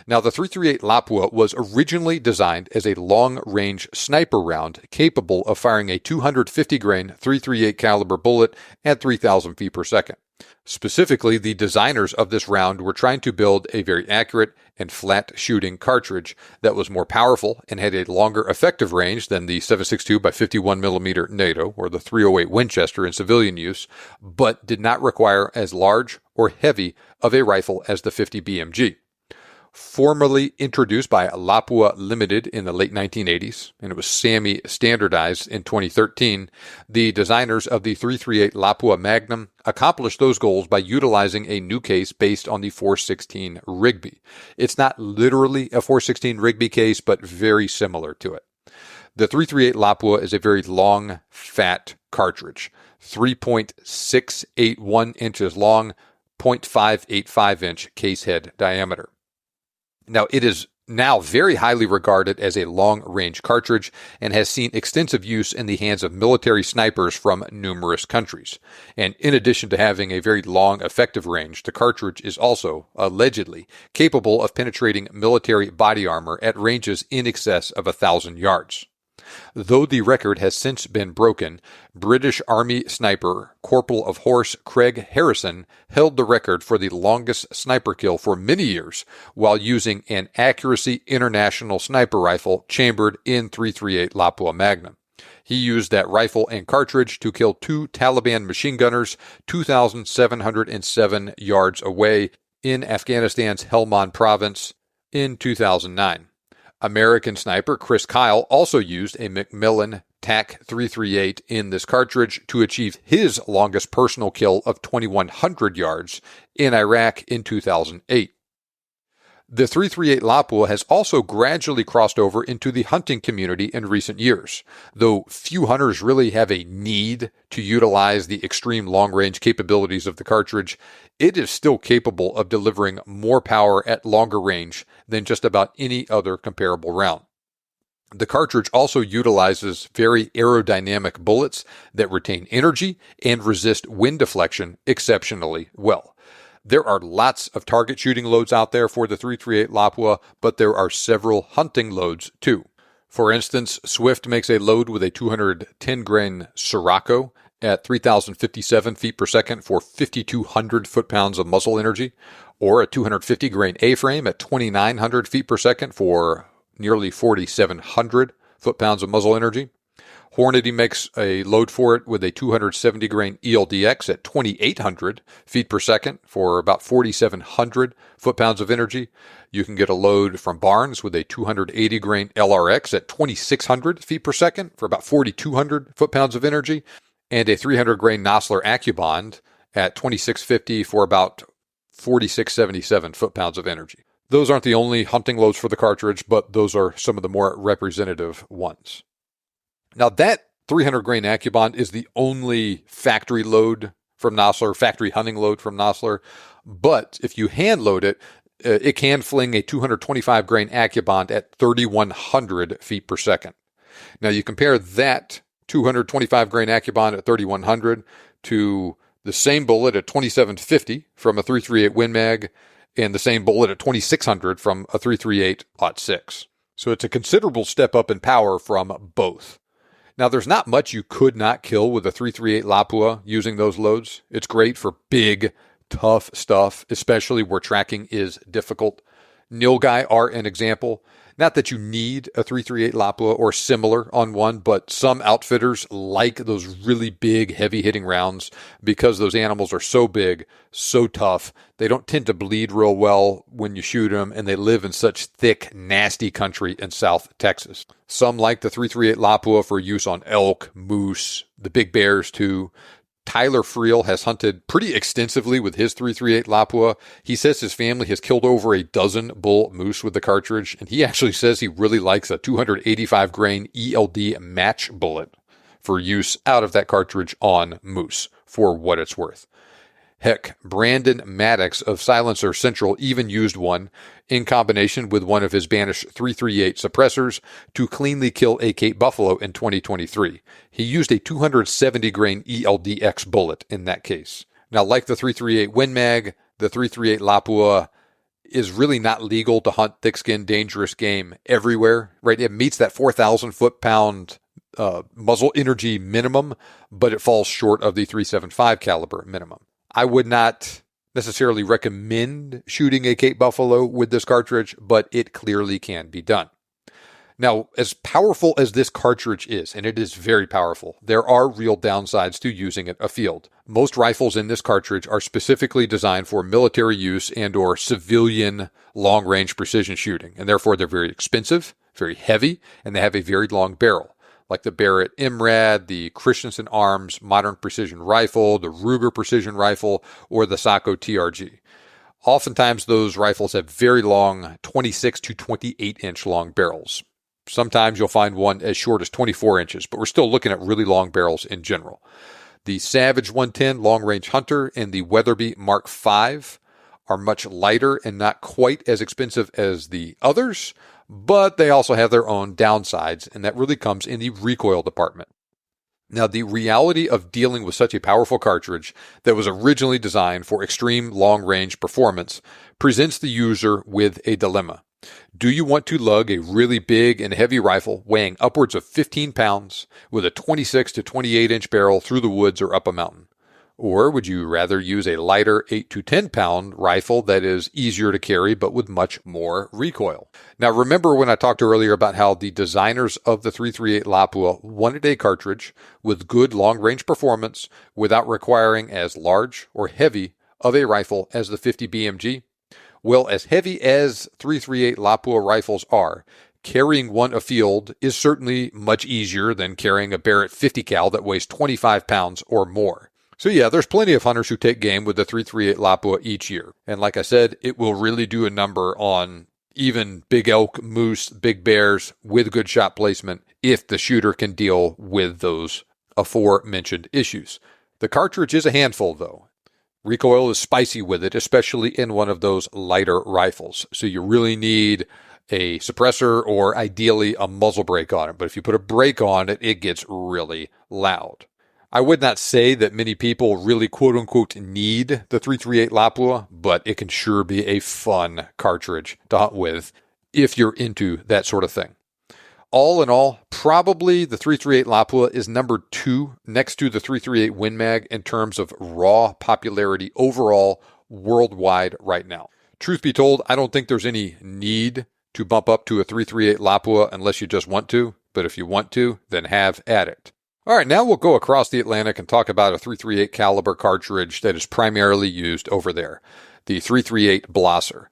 Now, the 338 Lapua was originally designed as a long-range sniper round capable of firing a 250-grain 338 caliber bullet at 3,000 feet per second. Specifically, the designers of this round were trying to build a very accurate and flat-shooting cartridge that was more powerful and had a longer effective range than the 7.62 by 51 millimeter NATO or the 308 Winchester in civilian use, but did not require as large or heavy of a rifle as the 50 BMG. Formally introduced by Lapua Limited in the late 1980s, and it was SAAMI standardized in 2013, the designers of the 338 Lapua Magnum accomplished those goals by utilizing a new case based on the 416 Rigby. It's not literally a 416 Rigby case, but very similar to it. The 338 Lapua is a very long, fat cartridge, 3.681 inches long, 0.585 inch case head diameter. Now, it is now very highly regarded as a long-range cartridge and has seen extensive use in the hands of military snipers from numerous countries. And in addition to having a very long, effective range, the cartridge is also, allegedly, capable of penetrating military body armor at ranges in excess of 1,000 yards. Though the record has since been broken, British Army sniper Corporal of Horse Craig Harrison held the record for the longest sniper kill for many years while using an Accuracy International sniper rifle chambered in 338 Lapua Magnum. He used that rifle and cartridge to kill 2 Taliban machine gunners 2,707 yards away in Afghanistan's Helmand province in 2009. American sniper Chris Kyle also used a Macmillan TAC 338 in this cartridge to achieve his longest personal kill of 2,100 yards in Iraq in 2008. The 338 Lapua has also gradually crossed over into the hunting community in recent years. Though few hunters really have a need to utilize the extreme long-range capabilities of the cartridge, it is still capable of delivering more power at longer range than just about any other comparable round. The cartridge also utilizes very aerodynamic bullets that retain energy and resist wind deflection exceptionally well. There are lots of target shooting loads out there for the 338 Lapua, but there are several hunting loads too. For instance, Swift makes a load with a 210-grain Sirocco at 3,057 feet per second for 5,200 foot-pounds of muzzle energy, or a 250-grain A-frame at 2,900 feet per second for nearly 4,700 foot-pounds of muzzle energy. Hornady makes a load for it with a 270-grain ELDX at 2,800 feet per second for about 4,700 foot-pounds of energy. You can get a load from Barnes with a 280-grain LRX at 2,600 feet per second for about 4,200 foot-pounds of energy, and a 300-grain Nosler AccuBond at 2,650 for about 4,677 foot-pounds of energy. Those aren't the only hunting loads for the cartridge, but those are some of the more representative ones. Now, that 300-grain AccuBond is the only factory load from Nosler, factory hunting load from Nosler. But if you hand load it, it can fling a 225 grain AccuBond at 3,100 feet per second. Now you compare that 225 grain AccuBond at 3,100 to the same bullet at 2,750 from a 338 Win Mag and the same bullet at 2,600 from a 338-06. So it's a considerable step up in power from both. Now, there's not much you could not kill with a 338 Lapua using those loads. It's great for big, tough stuff, especially where tracking is difficult. Nilgai are an example. Not that you need a 338 Lapua or similar on one, but some outfitters like those really big, heavy-hitting rounds because those animals are so big, so tough. They don't tend to bleed real well when you shoot them, and they live in such thick, nasty country in South Texas. Some like the 338 Lapua for use on elk, moose, the big bears too. Tyler Friel has hunted pretty extensively with his 338 Lapua. He says his family has killed over a dozen bull moose with the cartridge, and he actually says he really likes a 285 grain ELD match bullet for use out of that cartridge on moose, for what it's worth. Heck, Brandon Maddox of Silencer Central even used one in combination with one of his Banish 338 suppressors to cleanly kill a Cape Buffalo in 2023. He used a 270 grain ELDX bullet in that case. Now, like the 338 Win Mag, the 338 Lapua is really not legal to hunt thick-skinned, dangerous game everywhere, right? It meets that 4,000 foot-pound muzzle energy minimum, but it falls short of the 375 caliber minimum. I would not necessarily recommend shooting a Cape Buffalo with this cartridge, but it clearly can be done. Now, as powerful as this cartridge is, and it is very powerful, there are real downsides to using it afield. Most rifles in this cartridge are specifically designed for military use and or civilian long-range precision shooting, and therefore they're very expensive, very heavy, and they have a very long barrel, like the Barrett MRAD, the Christensen Arms Modern Precision Rifle, the Ruger Precision Rifle, or the Sako TRG. Oftentimes, those rifles have very long 26 to 28-inch long barrels. Sometimes you'll find one as short as 24 inches, but we're still looking at really long barrels in general. The Savage 110 Long Range Hunter and the Weatherby Mark V are much lighter and not quite as expensive as the others, but they also have their own downsides, and that really comes in the recoil department. Now, the reality of dealing with such a powerful cartridge that was originally designed for extreme long-range performance presents the user with a dilemma. Do you want to lug a really big and heavy rifle weighing upwards of 15 pounds with a 26 to 28-inch barrel through the woods or up a mountain? Or would you rather use a lighter 8 to 10 pound rifle that is easier to carry but with much more recoil? Now, remember when I talked earlier about how the designers of the 338 Lapua wanted a cartridge with good long-range performance without requiring as large or heavy of a rifle as the 50 BMG? Well, as heavy as 338 Lapua rifles are, carrying one afield is certainly much easier than carrying a Barrett 50 cal that weighs 25 pounds or more. So yeah, there's plenty of hunters who take game with the 338 Lapua each year. And like I said, it will really do a number on even big elk, moose, big bears with good shot placement if the shooter can deal with those aforementioned issues. The cartridge is a handful though. Recoil is spicy with it, especially in one of those lighter rifles. So you really need a suppressor or ideally a muzzle brake on it. But if you put a brake on it, it gets really loud. I would not say that many people really quote-unquote need the 338 Lapua, but it can sure be a fun cartridge to hunt with if you're into that sort of thing. All in all, probably the 338 Lapua is number 2 next to the 338 Win Mag in terms of raw popularity overall worldwide right now. Truth be told, I don't think there's any need to bump up to a 338 Lapua unless you just want to, but if you want to, then have at it. All right, now we'll go across the Atlantic and talk about a 338 caliber cartridge that is primarily used over there, the 338 Blaser.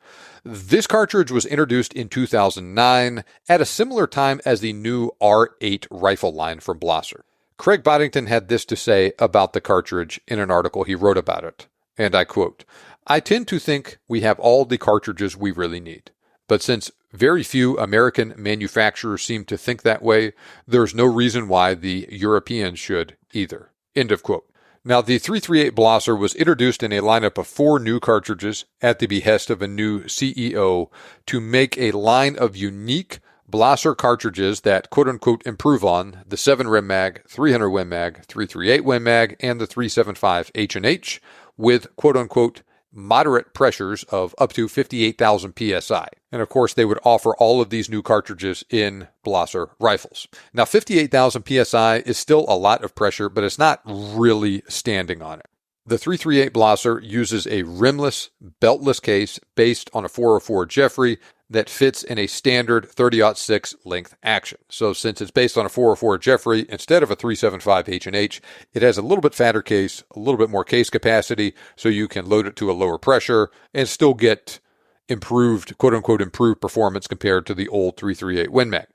This cartridge was introduced in 2009 at a similar time as the new R8 rifle line from Blaser. Craig Boddington had this to say about the cartridge in an article he wrote about it, and I quote, "I tend to think we have all the cartridges we really need. But since very few American manufacturers seem to think that way, there's no reason why the Europeans should either." End of quote. Now, the 338 Blaser was introduced in a lineup of 4 new cartridges at the behest of a new CEO to make a line of unique Blaser cartridges that quote-unquote improve on the 7 Rim Mag, 300 Win Mag, 338 Win Mag, and the 375 H&H with quote-unquote moderate pressures of up to 58,000 psi. And of course, they would offer all of these new cartridges in Blaser rifles. Now, 58,000 psi is still a lot of pressure, but it's not really standing on it. The 338 Blaser uses a rimless, beltless case based on a 404 Jeffery that fits in a standard 30-06 length action. So since it's based on a 404 Jeffery instead of a 375 H&H, it has a little bit fatter case, a little bit more case capacity, so you can load it to a lower pressure and still get improved, quote-unquote, improved performance compared to the old 338 Win Mag.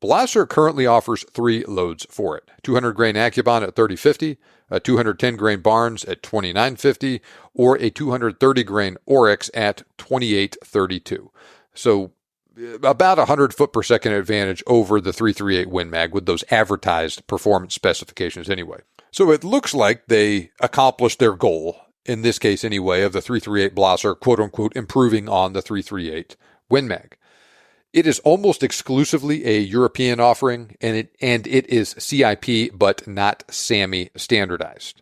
Blaser currently offers 3 loads for it. 200 grain Accubon at 3050, a 210 grain Barnes at 2950, or a 230 grain Oryx at 2832. So about 100 foot per second advantage over the 338 Win Mag with those advertised performance specifications anyway. So it looks like they accomplished their goal, in this case anyway, of the 338 Blaser, quote-unquote, improving on the 338 Win Mag. It is almost exclusively a European offering, and it is CIP, but not SAAMI standardized.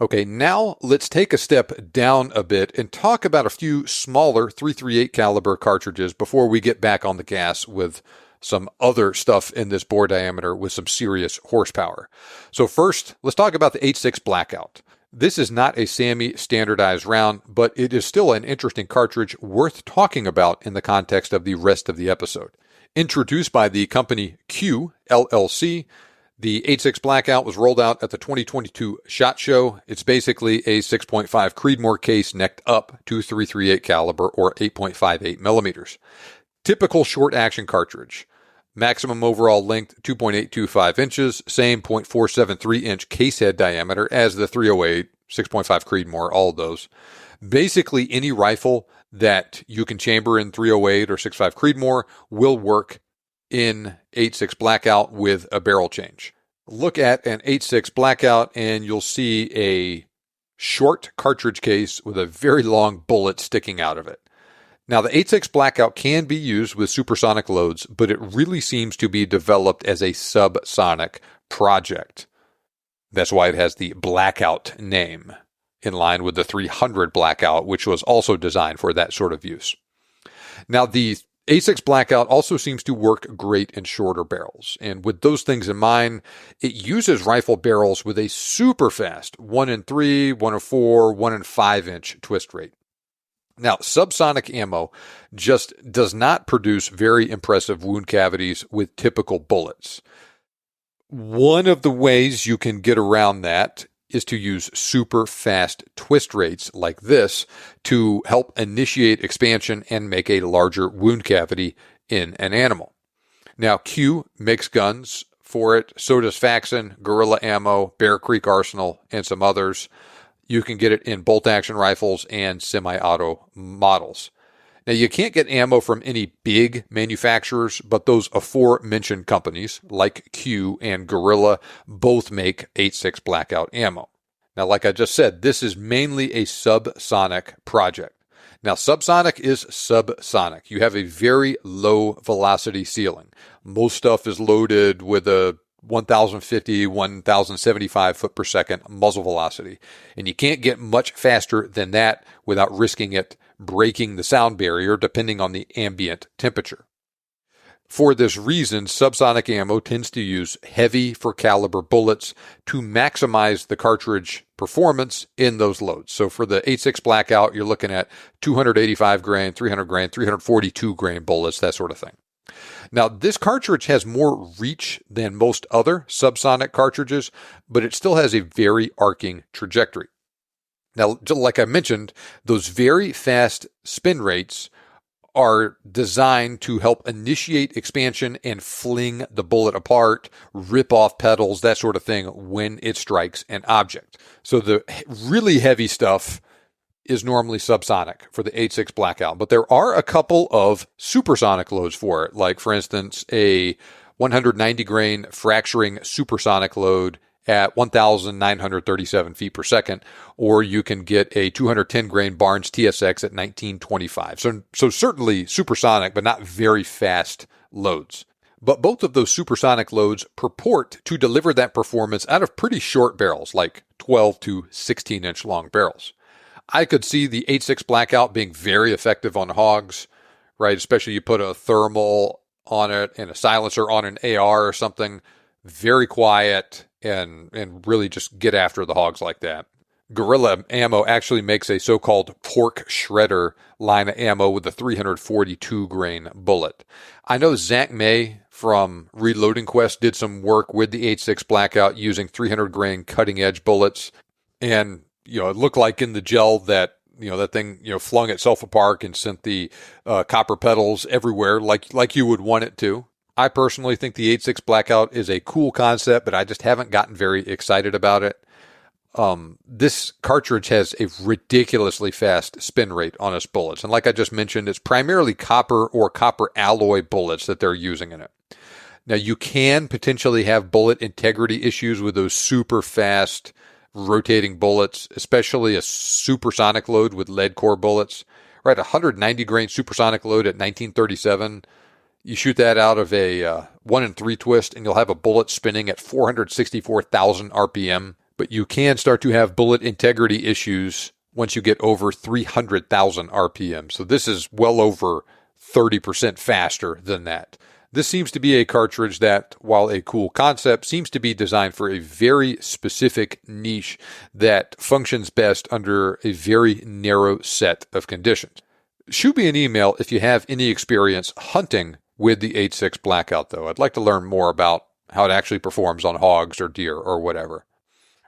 Okay, now let's take a step down a bit and talk about a few smaller 338 caliber cartridges before we get back on the gas with some other stuff in this bore diameter with some serious horsepower. So first, let's talk about the 8.6 Blackout. This is not a SAAMI standardized round, but it is still an interesting cartridge worth talking about in the context of the rest of the episode. Introduced by the company Q, LLC, the 8.6 Blackout was rolled out at the 2022 SHOT Show. It's basically a 6.5 Creedmoor case necked up to 338 caliber or 8.58 millimeters. Typical short action cartridge. Maximum overall length, 2.825 inches, same 0.473 inch case head diameter as the 308, 6.5 Creedmoor, all of those. Basically, any rifle that you can chamber in 308 or 6.5 Creedmoor will work in 8.6 Blackout with a barrel change. Look at an 8.6 Blackout and you'll see a short cartridge case with a very long bullet sticking out of it. Now, the 8.6 Blackout can be used with supersonic loads, but it really seems to be developed as a subsonic project. That's why it has the Blackout name, in line with the 300 Blackout, which was also designed for that sort of use. Now, the 8.6 Blackout also seems to work great in shorter barrels. And with those things in mind, it uses rifle barrels with a super fast 1 in 3, 1 in 4, 1 in 5 inch twist rate. Now, subsonic ammo just does not produce very impressive wound cavities with typical bullets. One of the ways you can get around that is to use super fast twist rates like this to help initiate expansion and make a larger wound cavity in an animal. Now, Q makes guns for it. So does Faxon, Gorilla Ammo, Bear Creek Arsenal, and some others. You can get it in bolt-action rifles and semi-auto models. Now, you can't get ammo from any big manufacturers, but those aforementioned companies, like Q and Gorilla, both make 8.6 Blackout ammo. Now, like I just said, this is mainly a subsonic project. Now, subsonic is subsonic. You have a very low velocity ceiling. Most stuff is loaded with a 1,050, 1,075 foot per second muzzle velocity. And you can't get much faster than that without risking it breaking the sound barrier depending on the ambient temperature. For this reason, subsonic ammo tends to use heavy for caliber bullets to maximize the cartridge performance in those loads. So for the 8.6 Blackout, you're looking at 285 grain, 300 grain, 342 grain bullets, that sort of thing. Now, this cartridge has more reach than most other subsonic cartridges, but it still has a very arcing trajectory. Now, like I mentioned, those very fast spin rates are designed to help initiate expansion and fling the bullet apart, rip off pedals, that sort of thing when it strikes an object. So the really heavy stuff is normally subsonic for the 8.6 Blackout, but there are a couple of supersonic loads for it, like, for instance, a 190 grain fracturing supersonic load at 1,937 feet per second, or you can get a 210 grain Barnes TSX at 1925. So certainly supersonic, but not very fast loads. But both of those supersonic loads purport to deliver that performance out of pretty short barrels, like 12 to 16-inch long barrels. I could see the 8.6 Blackout being very effective on hogs, right? Especially you put a thermal on it and a silencer on an AR or something, very quiet and really just get after the hogs like that. Gorilla Ammo actually makes a so-called pork shredder line of ammo with a 342 grain bullet. I know Zach May from Reloading Quest did some work with the 8.6 Blackout using 300 grain cutting edge bullets. And, it looked like in the gel that, that thing, flung itself apart and sent the copper petals everywhere like you would want it to. I personally think the 8.6 Blackout is a cool concept, but I just haven't gotten very excited about it. This cartridge has a ridiculously fast spin rate on its bullets. And like I just mentioned, it's primarily copper or copper alloy bullets that they're using in it. Now, you can potentially have bullet integrity issues with those super fast rotating bullets, especially a supersonic load with lead core bullets. Right, 190 grain supersonic load at 1937. You shoot that out of a 1 in 3 twist, and you'll have a bullet spinning at 464,000 RPM. But you can start to have bullet integrity issues once you get over 300,000 RPM. So this is well over 30% faster than that. This seems to be a cartridge that, while a cool concept, seems to be designed for a very specific niche that functions best under a very narrow set of conditions. Shoot me an email if you have any experience hunting with the 8.6 Blackout, though. I'd like to learn more about how it actually performs on hogs or deer or whatever.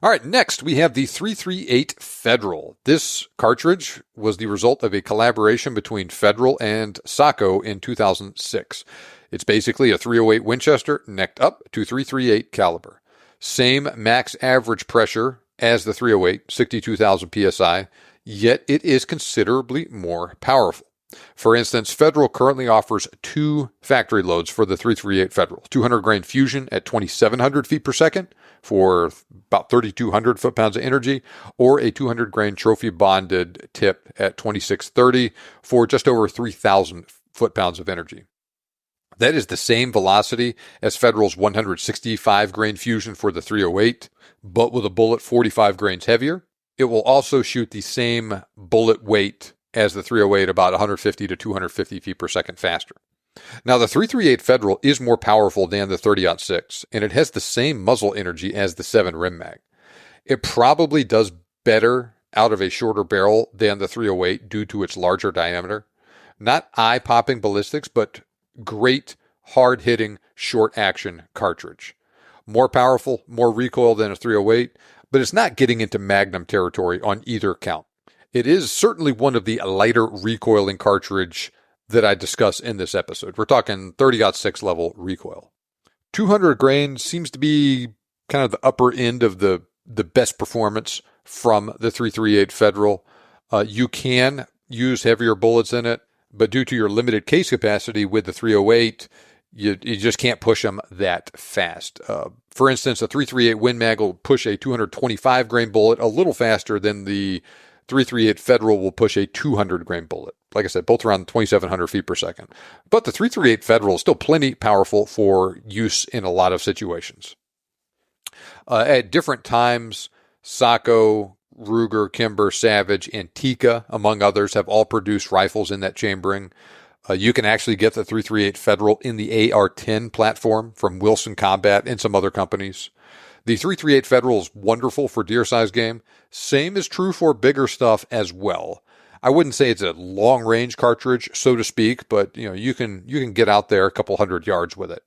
All right, next we have the 338 Federal. This cartridge was the result of a collaboration between Federal and SACO in 2006. It's basically a 308 Winchester necked up to 338 caliber. Same max average pressure as the 308, 62,000 psi, yet it is considerably more powerful. For instance, Federal currently offers 2 factory loads for the 338 Federal. 200 grain fusion at 2,700 feet per second for about 3,200 foot-pounds of energy, or a 200 grain trophy bonded tip at 2,630 for just over 3,000 foot-pounds of energy. That is the same velocity as Federal's 165 grain fusion for the 308, but with a bullet 45 grains heavier. It will also shoot the same bullet weight as the 308, about 150 to 250 feet per second faster. Now, the 338 Federal is more powerful than the 30-06, and it has the same muzzle energy as the 7 Rim Mag. It probably does better out of a shorter barrel than the 308 due to its larger diameter. Not eye-popping ballistics, but great, hard-hitting, short-action cartridge. More powerful, more recoil than a 308, but it's not getting into Magnum territory on either count. It is certainly one of the lighter recoiling cartridge that I discuss in this episode. We're talking 30-06 level recoil. 200 grain seems to be kind of the upper end of the best performance from the 338 Federal. You can use heavier bullets in it, but due to your limited case capacity with the 308, you just can't push them that fast. For instance, a 338 Win Mag will push a 225 grain bullet a little faster than the 338 Federal will push a 200 grain bullet. Like I said, both around 2,700 feet per second. But the 338 Federal is still plenty powerful for use in a lot of situations. At different times, SACO, Ruger, Kimber, Savage, and Tikka, among others, have all produced rifles in that chambering. You can actually get the 338 Federal in the AR-10 platform from Wilson Combat and some other companies. The 338 Federal is wonderful for deer size game. Same is true for bigger stuff as well. I wouldn't say it's a long range cartridge, so to speak, but you can get out there a couple hundred yards with it.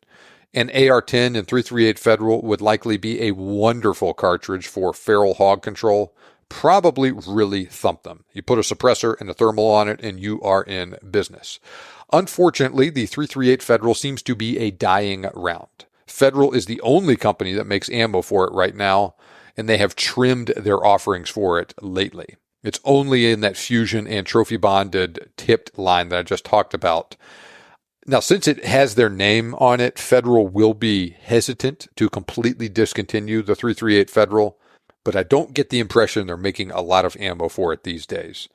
An AR-10 and 338 Federal would likely be a wonderful cartridge for feral hog control. Probably really thump them. You put a suppressor and a thermal on it and you are in business. Unfortunately, the 338 Federal seems to be a dying round. Federal is the only company that makes ammo for it right now, and they have trimmed their offerings for it lately. It's only in that fusion and trophy bonded tipped line that I just talked about. Now, since it has their name on it, Federal will be hesitant to completely discontinue the 338 Federal, but I don't get the impression they're making a lot of ammo for it these days.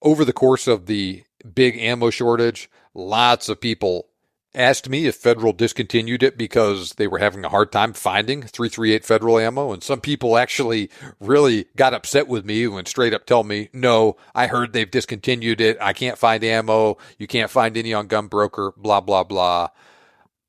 Over the course of the big ammo shortage, lots of people asked me if Federal discontinued it because they were having a hard time finding 338 Federal ammo. And some people actually really got upset with me and straight up tell me, no, I heard they've discontinued it. I can't find ammo. You can't find any on Gunbroker, blah, blah, blah.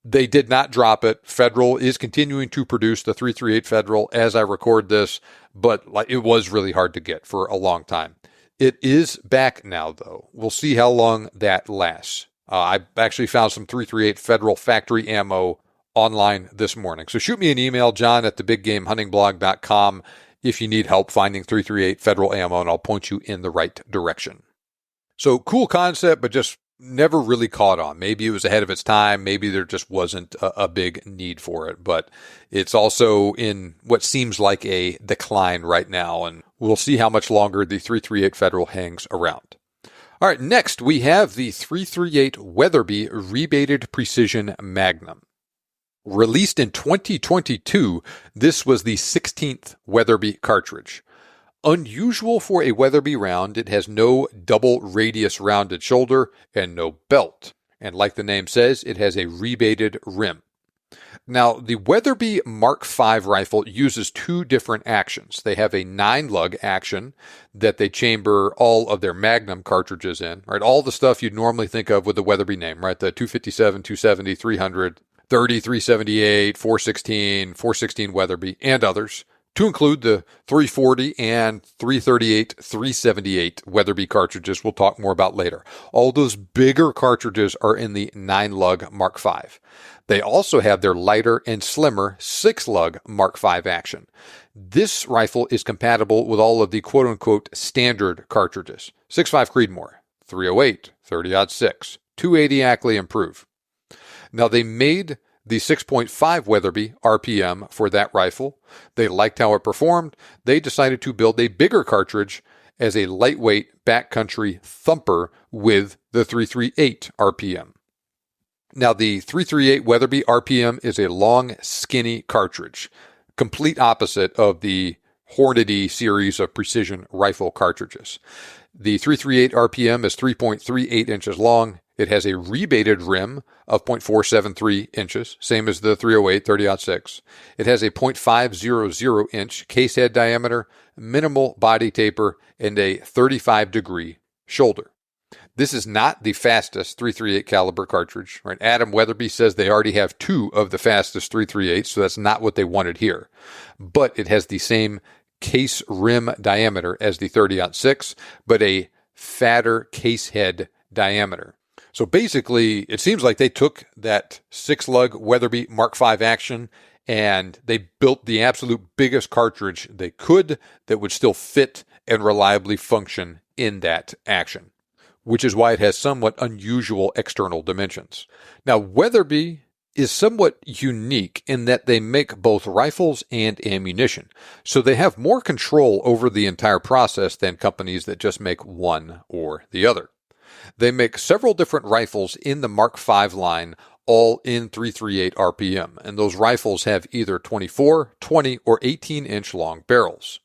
They did not drop it. Federal is continuing to produce the 338 Federal as I record this, but it was really hard to get for a long time. It is back now, though. We'll see how long that lasts. I actually found some 338 Federal factory ammo online this morning. So shoot me an email, john@thebiggamehuntingblog.com, if you need help finding 338 Federal ammo, and I'll point you in the right direction. So cool concept, but just never really caught on. Maybe it was ahead of its time. Maybe there just wasn't a big need for it. But it's also in what seems like a decline right now, and we'll see how much longer the 338 Federal hangs around. All right, next we have the 338 Weatherby Rebated Precision Magnum. Released in 2022, this was the 16th Weatherby cartridge. Unusual for a Weatherby round, it has no double radius rounded shoulder and no belt. And like the name says, it has a rebated rim. Now, the Weatherby Mark V rifle uses two different actions. They have a 9-lug action that they chamber all of their Magnum cartridges in, right? All the stuff you'd normally think of with the Weatherby name, right? The 257, 270, 300, 30, 378, 416, 416 Weatherby, and others, to include the 340 and 338, 378 Weatherby cartridges we'll talk more about later. All those bigger cartridges are in the 9-lug Mark V. They also have their lighter and slimmer 6-lug Mark V action. This rifle is compatible with all of the quote-unquote standard cartridges. 6.5 Creedmoor, 308, 30-06, 280 Ackley Improve. Now, they made the 6.5 Weatherby RPM for that rifle. They liked how it performed. They decided to build a bigger cartridge as a lightweight backcountry thumper with the 338 RPM. Now, the 338 Weatherby RPM is a long, skinny cartridge, complete opposite of the Hornady series of precision rifle cartridges. The 338 RPM is 3.38 inches long. It has a rebated rim of 0.473 inches, same as the 308 30-06. It has a 0.500 inch case head diameter, minimal body taper, and a 35-degree shoulder. This is not the fastest 338 caliber cartridge, right? Adam Weatherby says they already have two of the fastest 338s, so that's not what they wanted here. But it has the same case rim diameter as the 30-06, but a fatter case head diameter. So basically, it seems like they took that 6-lug Weatherby Mark V action and they built the absolute biggest cartridge they could that would still fit and reliably function in that action, which is why it has somewhat unusual external dimensions. Now, Weatherby is somewhat unique in that they make both rifles and ammunition, so they have more control over the entire process than companies that just make one or the other. They make several different rifles in the Mark V line, all in 338 RPM, and those rifles have either 24, 20, or 18-inch long barrels.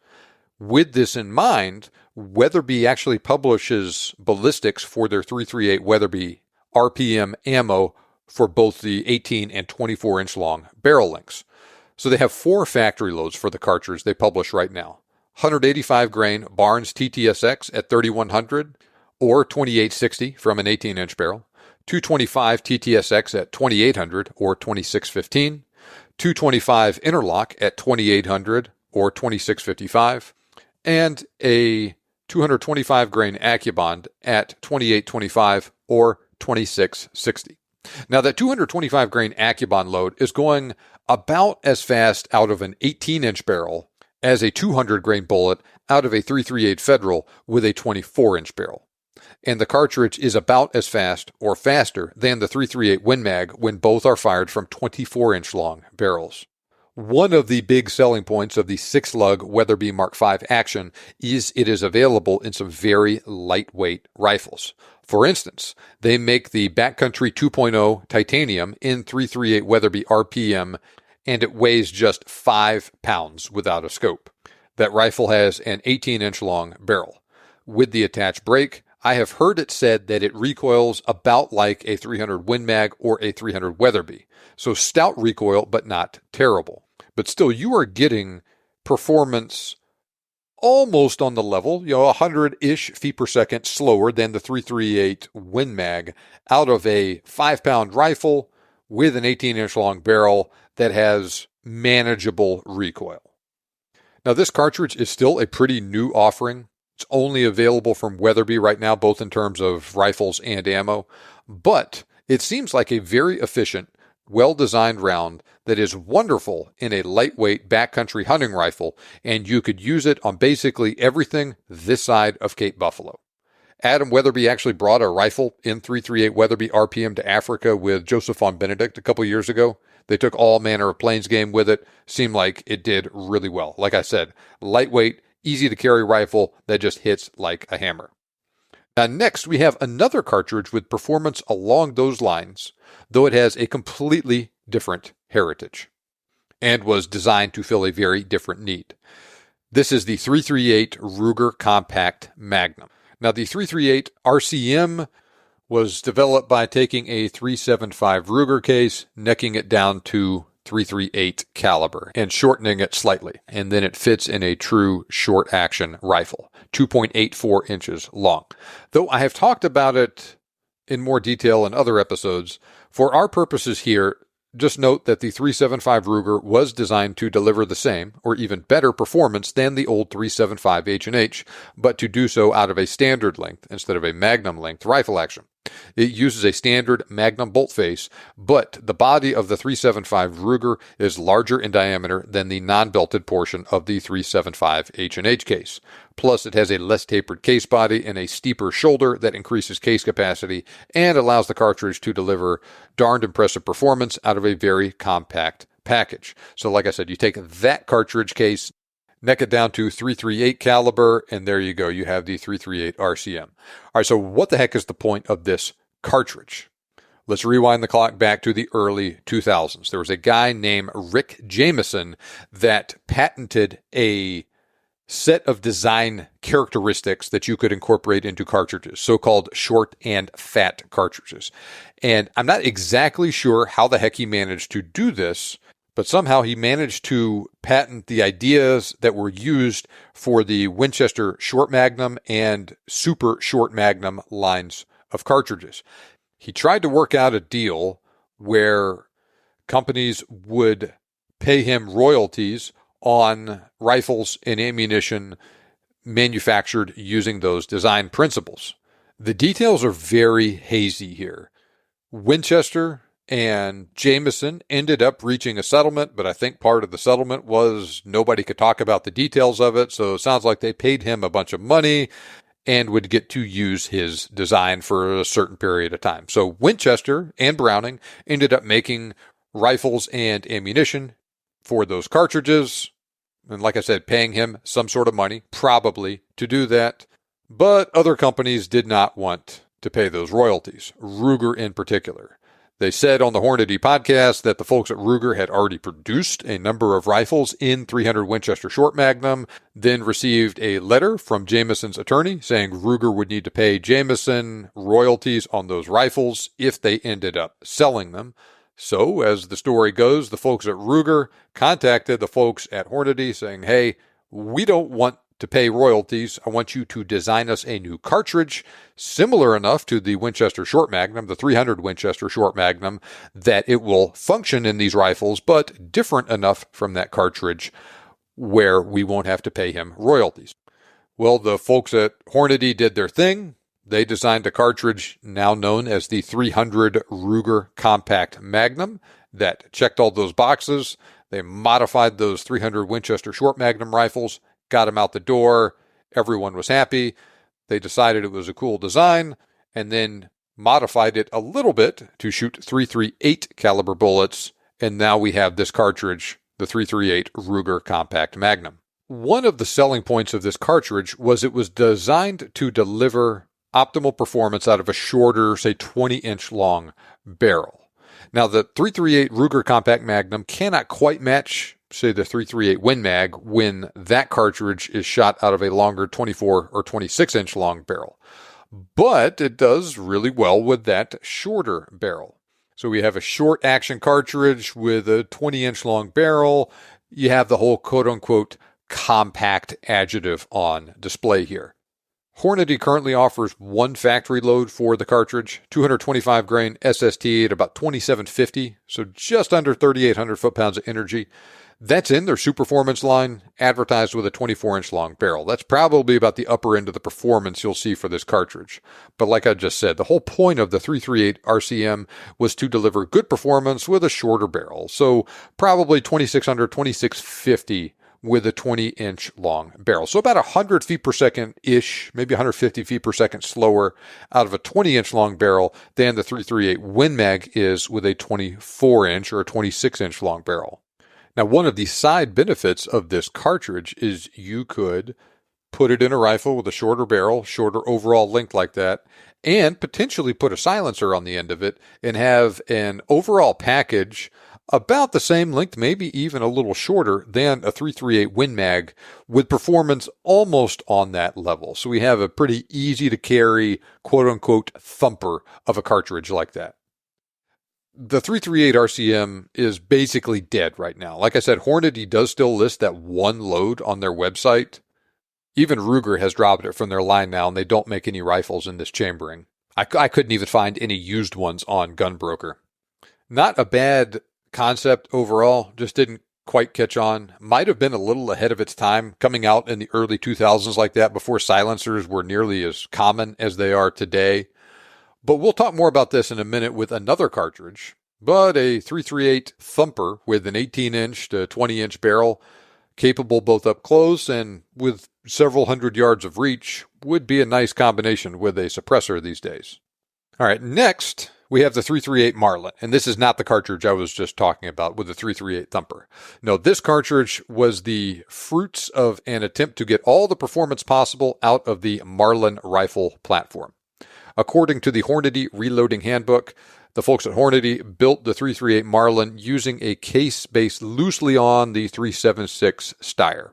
With this in mind, Weatherby actually publishes ballistics for their 338 Weatherby RPM ammo for both the 18 and 24-inch long barrel lengths. So they have 4 factory loads for the cartridge they publish right now. 185 grain Barnes TTSX at 3100 or 2860 from an 18-inch barrel. 225 TTSX at 2800 or 2615. 225 Interlock at 2800 or 2655. And a 225 grain AccuBond at 2825 or 2660. Now, that 225 grain AccuBond load is going about as fast out of an 18-inch barrel as a 200 grain bullet out of a 338 Federal with a 24-inch barrel. And the cartridge is about as fast or faster than the 338 Win Mag when both are fired from 24-inch long barrels. One of the big selling points of the 6-lug Weatherby Mark V action is it is available in some very lightweight rifles. For instance, they make the Backcountry 2.0 titanium in 338 Weatherby RPM, and it weighs just 5 pounds without a scope. That rifle has an 18-inch long barrel. With the attached brake, I have heard it said that it recoils about like a 300 Win Mag or a 300 Weatherby. So stout recoil, but not terrible. But still, you are getting performance almost on the level, 100-ish feet per second slower than the 338 Win Mag out of a 5-pound rifle with an 18-inch long barrel that has manageable recoil. Now, this cartridge is still a pretty new offering. It's only available from Weatherby right now, both in terms of rifles and ammo, but it seems like a very efficient, well-designed round that is wonderful in a lightweight backcountry hunting rifle, and you could use it on basically everything this side of Cape Buffalo. Adam Weatherby actually brought a rifle in 338 Weatherby RPM to Africa with Joseph von Benedict a couple years ago. They took all manner of plains game with it. Seemed like it did really well. Like I said, lightweight, easy to carry rifle that just hits like a hammer. Now next, we have another cartridge with performance along those lines, though it has a completely different heritage and was designed to fill a very different need. This is the 338 Ruger Compact Magnum. Now the 338 RCM was developed by taking a 375 Ruger case, necking it down to 338 caliber and shortening it slightly, and then it fits in a true short action rifle, 2.84 inches long. Though I have talked about it in more detail in other episodes, for our purposes here, just note that the 375 Ruger was designed to deliver the same or even better performance than the old 375 H&H, but to do so out of a standard length instead of a Magnum length rifle action. It uses a standard Magnum bolt face, but the body of the 375 Ruger is larger in diameter than the non-belted portion of the 375 H&H case. Plus, it has a less tapered case body and a steeper shoulder that increases case capacity and allows the cartridge to deliver darned impressive performance out of a very compact package. So like I said, you take that cartridge case, neck it down to 338 caliber, and there you go. You have the 338 RCM. All right, so what the heck is the point of this cartridge? Let's rewind the clock back to the early 2000s. There was a guy named Rick Jamison that patented a set of design characteristics that you could incorporate into cartridges, so-called short and fat cartridges. And I'm not exactly sure how the heck he managed to do this, but somehow he managed to patent the ideas that were used for the Winchester Short Magnum and Super Short Magnum lines of cartridges. He tried to work out a deal where companies would pay him royalties on rifles and ammunition manufactured using those design principles. The details are very hazy here. Winchester and Jamison ended up reaching a settlement, but I think part of the settlement was nobody could talk about the details of it, so it sounds like they paid him a bunch of money and would get to use his design for a certain period of time. So Winchester and Browning ended up making rifles and ammunition for those cartridges, and like I said, paying him some sort of money, probably, to do that. But other companies did not want to pay those royalties, Ruger in particular. They said on the Hornady podcast that the folks at Ruger had already produced a number of rifles in 300 Winchester Short Magnum, then received a letter from Jamison's attorney saying Ruger would need to pay Jamison royalties on those rifles if they ended up selling them. So, as the story goes, the folks at Ruger contacted the folks at Hornady saying, hey, we don't want to pay royalties. I want you to design us a new cartridge similar enough to the Winchester Short Magnum, the 300 Winchester Short Magnum, that it will function in these rifles, but different enough from that cartridge where we won't have to pay him royalties. Well, the folks at Hornady did their thing. They designed a cartridge now known as the 300 Ruger Compact Magnum that checked all those boxes. They modified those 300 Winchester Short Magnum rifles, got them out the door. Everyone was happy. They decided it was a cool design and then modified it a little bit to shoot 338 caliber bullets. And now we have this cartridge, the 338 Ruger Compact Magnum. One of the selling points of this cartridge was it was designed to deliver optimal performance out of a shorter, say 20-inch long barrel. Now, the .338 Ruger Compact Magnum cannot quite match, say, the .338 Win Mag when that cartridge is shot out of a longer 24 or 26-inch long barrel. But it does really well with that shorter barrel. So we have a short action cartridge with a 20-inch long barrel. You have the whole quote-unquote compact adjective on display here. Hornady currently offers one factory load for the cartridge, 225 grain SST at about 2750, so just under 3,800 foot-pounds of energy. That's in their Superformance line, advertised with a 24-inch long barrel. That's probably about the upper end of the performance you'll see for this cartridge. But like I just said, the whole point of the .338 RCM was to deliver good performance with a shorter barrel, so probably 2,600, 2,650 with a 20-inch long barrel. So about 100 feet per second-ish, maybe 150 feet per second slower out of a 20-inch long barrel than the .338 Win Mag is with a 24-inch or a 26-inch long barrel. Now, one of the side benefits of this cartridge is you could put it in a rifle with a shorter barrel, shorter overall length like that, and potentially put a silencer on the end of it and have an overall package about the same length, maybe even a little shorter than a .338 Win Mag with performance almost on that level. So we have a pretty easy to carry, quote unquote, thumper of a cartridge like that. The .338 RCM is basically dead right now. Like I said, Hornady does still list that one load on their website. Even Ruger has dropped it from their line now, and they don't make any rifles in this chambering. I couldn't even find any used ones on Gunbroker. Not a bad concept overall, just didn't quite catch on. Might have been a little ahead of its time, coming out in the early 2000s like that, before silencers were nearly as common as they are today. But we'll talk more about this in a minute with another cartridge. But a .338 thumper with an 18-inch to 20-inch barrel, capable both up close and with several hundred yards of reach, would be a nice combination with a suppressor these days. All right, next we have the .338 Marlin, and this is not the cartridge I was just talking about with the .338 thumper. No, this cartridge was the fruits of an attempt to get all the performance possible out of the Marlin rifle platform. According to the Hornady Reloading Handbook, the folks at Hornady built the .338 Marlin using a case based loosely on the .376 Steyr.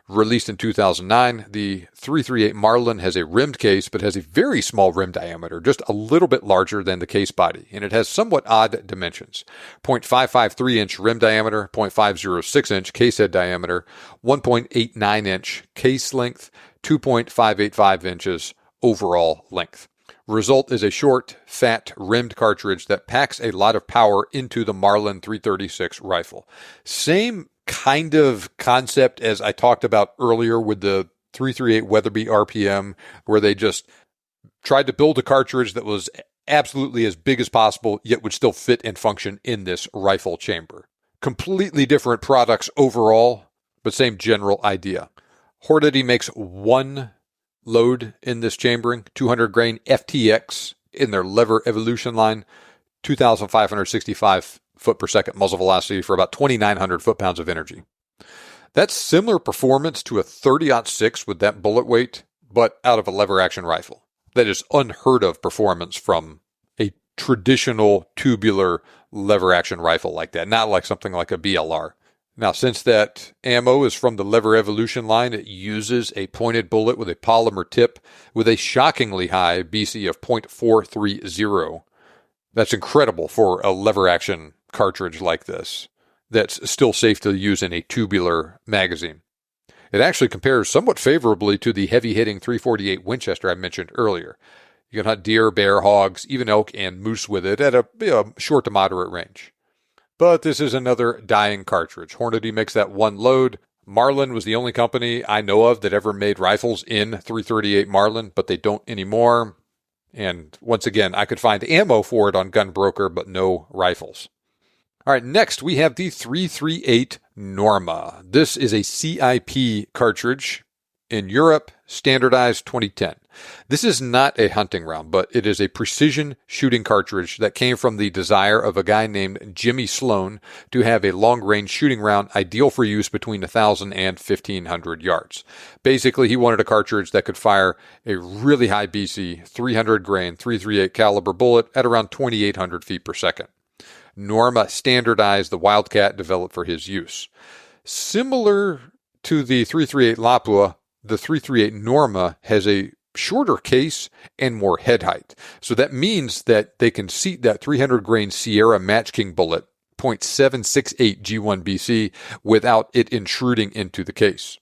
Released in 2009, the .338 Marlin has a rimmed case, but has a very small rim diameter, just a little bit larger than the case body, and it has somewhat odd dimensions. 0.553-inch rim diameter, 0.506-inch case head diameter, 1.89-inch case length, 2.585 inches overall length. Result is a short, fat, rimmed cartridge that packs a lot of power into the Marlin 336 rifle. Same kind of concept as I talked about earlier with the .338 Weatherby RPM, where they just tried to build a cartridge that was absolutely as big as possible, yet would still fit and function in this rifle chamber. Completely different products overall, but same general idea. Hornady makes one load in this chambering, 200 grain FTX in their Lever Evolution line, 2,565 foot per second muzzle velocity for about 2,900 foot-pounds of energy. That's similar performance to a 30-06 with that bullet weight, but out of a lever action rifle. That is unheard of performance from a traditional tubular lever action rifle like that, not like something like a BLR. Now, since that ammo is from the Lever Evolution line, it uses a pointed bullet with a polymer tip with a shockingly high BC of .430. That's incredible for a lever action cartridge like this that's still safe to use in a tubular magazine. It actually compares somewhat favorably to the heavy-hitting .348 Winchester I mentioned earlier. You can hunt deer, bear, hogs, even elk and moose with it at a short to moderate range. But this is another dying cartridge. Hornady makes that one load. Marlin was the only company I know of that ever made rifles in .338 Marlin, but they don't anymore. And once again, I could find ammo for it on Gunbroker, but no rifles. All right, next we have the .338 Norma. This is a CIP cartridge In Europe, standardized 2010. This is not a hunting round, but it is a precision shooting cartridge that came from the desire of a guy named Jimmy Sloan to have a long-range shooting round ideal for use between 1,000 and 1,500 yards. Basically, he wanted a cartridge that could fire a really high BC 300 grain 338 caliber bullet at around 2,800 feet per second. Norma standardized the Wildcat developed for his use. Similar to the 338 Lapua, the 338 Norma has a shorter case and more head height. So that means that they can seat that 300 grain Sierra Match King bullet, .768 G1BC, without it intruding into the case.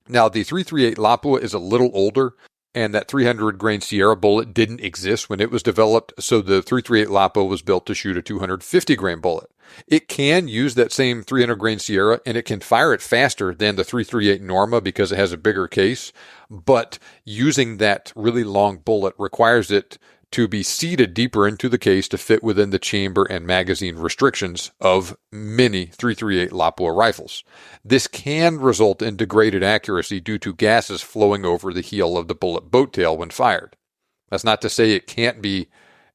Now, the 338 Lapua is a little older, and that 300 grain Sierra bullet didn't exist when it was developed, so the 338 Lapua was built to shoot a 250 grain bullet. It can use that same 300 grain Sierra, and it can fire it faster than the 338 Norma because it has a bigger case, but using that really long bullet requires it to be seated deeper into the case to fit within the chamber and magazine restrictions of many 338 Lapua rifles. This can result in degraded accuracy due to gases flowing over the heel of the bullet boat tail when fired. That's not to say it can't be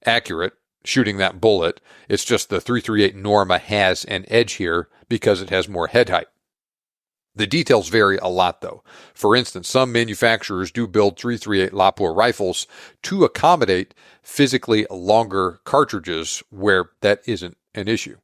accurate shooting that bullet. It's just the 338 Norma has an edge here because it has more head height. The details vary a lot, though. For instance, some manufacturers do build 338 Lapua rifles to accommodate physically longer cartridges where that isn't an issue.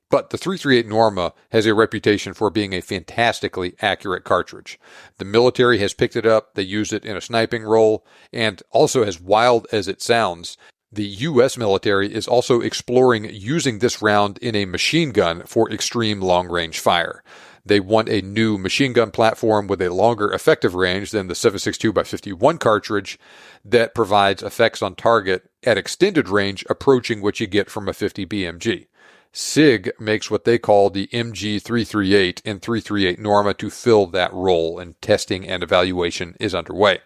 But the 338 Norma has a reputation for being a fantastically accurate cartridge. The military has picked it up, they use it in a sniping role, and also, as wild as it sounds, the U.S. military is also exploring using this round in a machine gun for extreme long-range fire. They want a new machine gun platform with a longer effective range than the 7.62x51 cartridge that provides effects on target at extended range approaching what you get from a 50 BMG. SIG makes what they call the MG338 and 338 Norma to fill that role, and testing and evaluation is underway.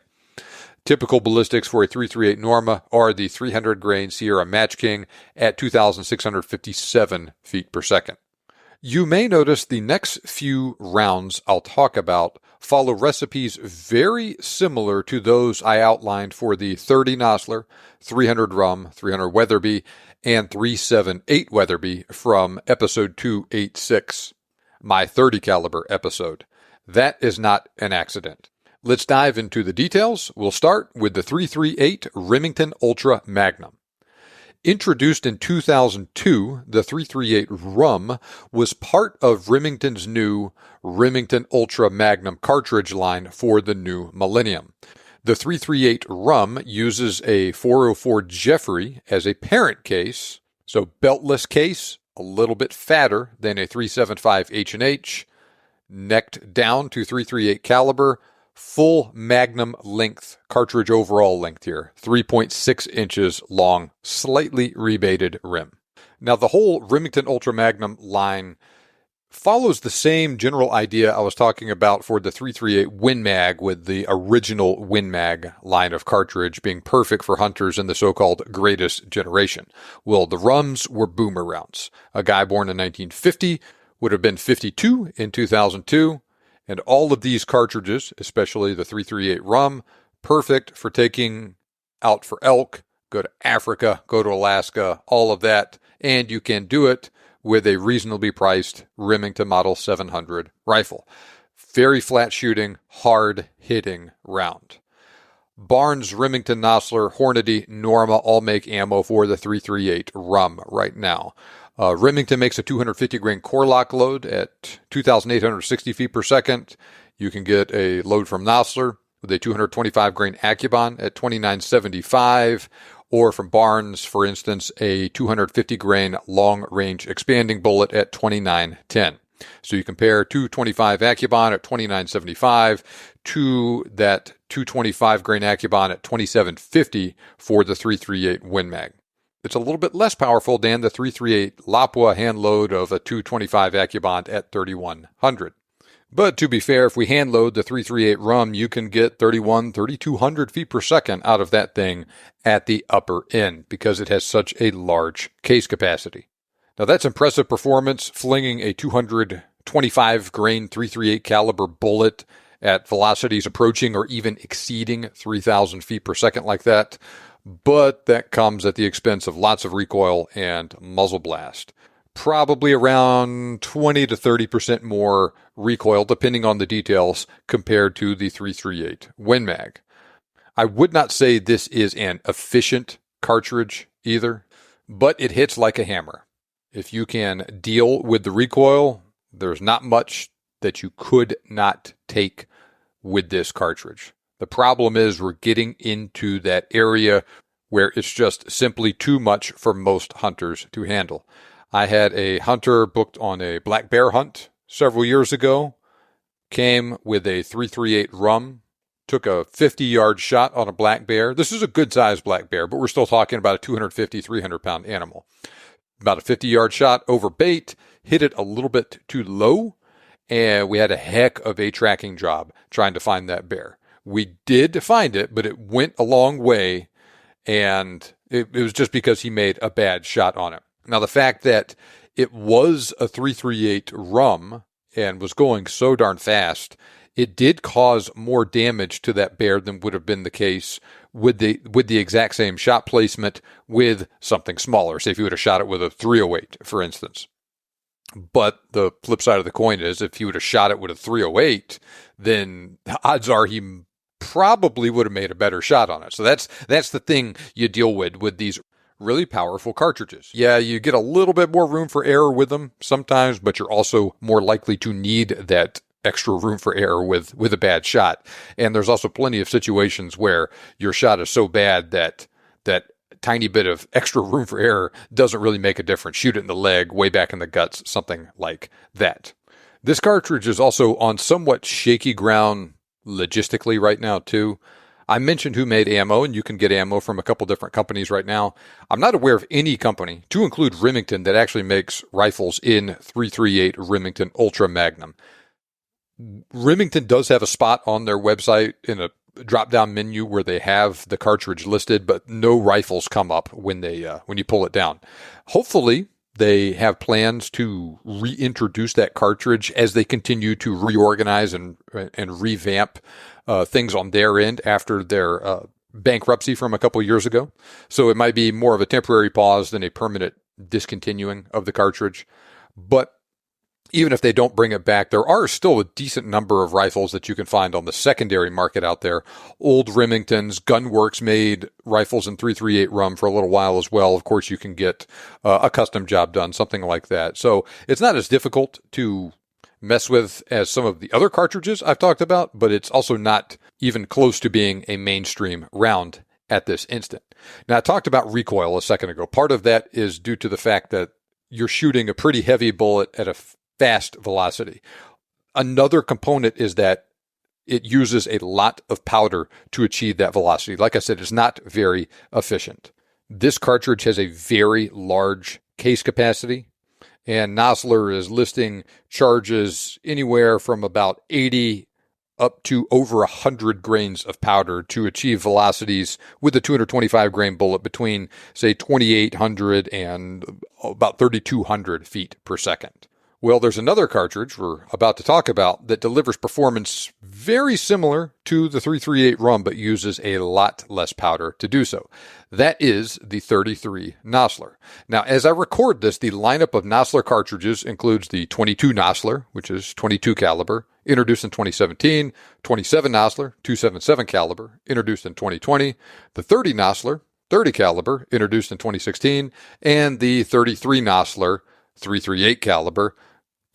Typical ballistics for a 338 Norma are the 300 grain Sierra Match King at 2,657 feet per second. You may notice the next few rounds I'll talk about follow recipes very similar to those I outlined for the 30 Nosler, 300 Rum, 300 Weatherby, and 378 Weatherby from episode 286, my 30 caliber episode. That is not an accident. Let's dive into the details. We'll start with the 338 Remington Ultra Magnum. Introduced in 2002, the 338 Rum was part of Remington's new Remington Ultra Magnum cartridge line for the new millennium. The 338 Rum uses a 404 Jeffery as a parent case, so beltless case, a little bit fatter than a 375 H&H, necked down to 338 caliber, full Magnum length, cartridge overall length here, 3.6 inches long, slightly rebated rim. Now, the whole Remington Ultra Magnum line follows the same general idea I was talking about for the 338 Win Mag, with the original Win Mag line of cartridge being perfect for hunters in the so-called greatest generation. Well, the Rums were boomer rounds. A guy born in 1950 would have been 52 in 2002. And all of these cartridges, especially the 338 Rum, perfect for taking out for elk, go to Africa, go to Alaska, all of that. And you can do it with a reasonably priced Remington Model 700 rifle. Very flat shooting, hard hitting round. Barnes, Remington, Nosler, Hornady, Norma all make ammo for the 338 Rum right now. Remington makes a 250 grain core lock load at 2,860 feet per second. You can get a load from Nosler with a 225 grain Accubon at 2,975, or from Barnes, for instance, a 250 grain long range expanding bullet at 2,910. So you compare 225 Accubon at 2,975 to that 225 grain Accubon at 2,750 for the 338 Win Mag. It's a little bit less powerful than the 338 Lapua hand load of a 225 Accubon at 3,100. But to be fair, if we hand load the 338 Rum, you can get 3,200 feet per second out of that thing at the upper end because it has such a large case capacity. Now that's impressive performance, flinging a 225 grain 338 caliber bullet at velocities approaching or even exceeding 3,000 feet per second like that, but that comes at the expense of lots of recoil and muzzle blast. Probably around 20 to 30% more recoil, depending on the details, compared to the 338 Win Mag. I would not say this is an efficient cartridge either, but it hits like a hammer. If you can deal with the recoil, there's not much that you could not take with this cartridge. The problem is we're getting into that area where it's just simply too much for most hunters to handle. I had a hunter booked on a black bear hunt several years ago, came with a 338 rum, took a 50-yard shot on a black bear. This is a good-sized black bear, but we're still talking about a 250, 300-pound animal. About a 50-yard shot over bait, hit it a little bit too low, and we had a heck of a tracking job trying to find that bear. We did find it, but it went a long way, and it was just because he made a bad shot on it. Now, the fact that it was a 338 rum and was going so darn fast, it did cause more damage to that bear than would have been the case with the exact same shot placement with something smaller. Say if you would have shot it with a 308, for instance. But the flip side of the coin is if you would have shot it with a 308, then odds are he probably would have made a better shot on it. So that's the thing you deal with these really powerful cartridges. Yeah, you get a little bit more room for error with them sometimes, but you're also more likely to need that extra room for error with a bad shot. And there's also plenty of situations where your shot is so bad that tiny bit of extra room for error doesn't really make a difference. Shoot it in the leg, way back in the guts, something like that. This cartridge is also on somewhat shaky ground logistically right now too. I mentioned who made ammo, and you can get ammo from a couple different companies right now. I'm not aware of any company, to include Remington, that actually makes rifles in 338 Remington Ultra Magnum. Remington does have a spot on their website in a drop-down menu where they have the cartridge listed, but no rifles come up when you pull it down. Hopefully, they have plans to reintroduce that cartridge as they continue to reorganize and revamp things on their end after their bankruptcy from a couple years ago. So it might be more of a temporary pause than a permanent discontinuing of the cartridge. But even if they don't bring it back, there are still a decent number of rifles that you can find on the secondary market out there. Old Remingtons, Gunworks made rifles in 338 rum for a little while as well. Of course, you can get a custom job done, something like that. So it's not as difficult to mess with as some of the other cartridges I've talked about, but it's also not even close to being a mainstream round at this instant. Now, I talked about recoil a second ago. Part of that is due to the fact that you're shooting a pretty heavy bullet at a fast velocity. Another component is that it uses a lot of powder to achieve that velocity. Like I said, it's not very efficient. This cartridge has a very large case capacity, and Nosler is listing charges anywhere from about 80 up to over 100 grains of powder to achieve velocities with a 225 grain bullet between, say, 2,800 and about 3,200 feet per second. Well, there's another cartridge we're about to talk about that delivers performance very similar to the 338 rum, but uses a lot less powder to do so. That is the 33 Nosler. Now, as I record this, the lineup of Nosler cartridges includes the 22 Nosler, which is 22 caliber, introduced in 2017, 27 Nosler, 277 caliber, introduced in 2020, the 30 Nosler, 30 caliber, introduced in 2016, and the 33 Nosler, 338 caliber,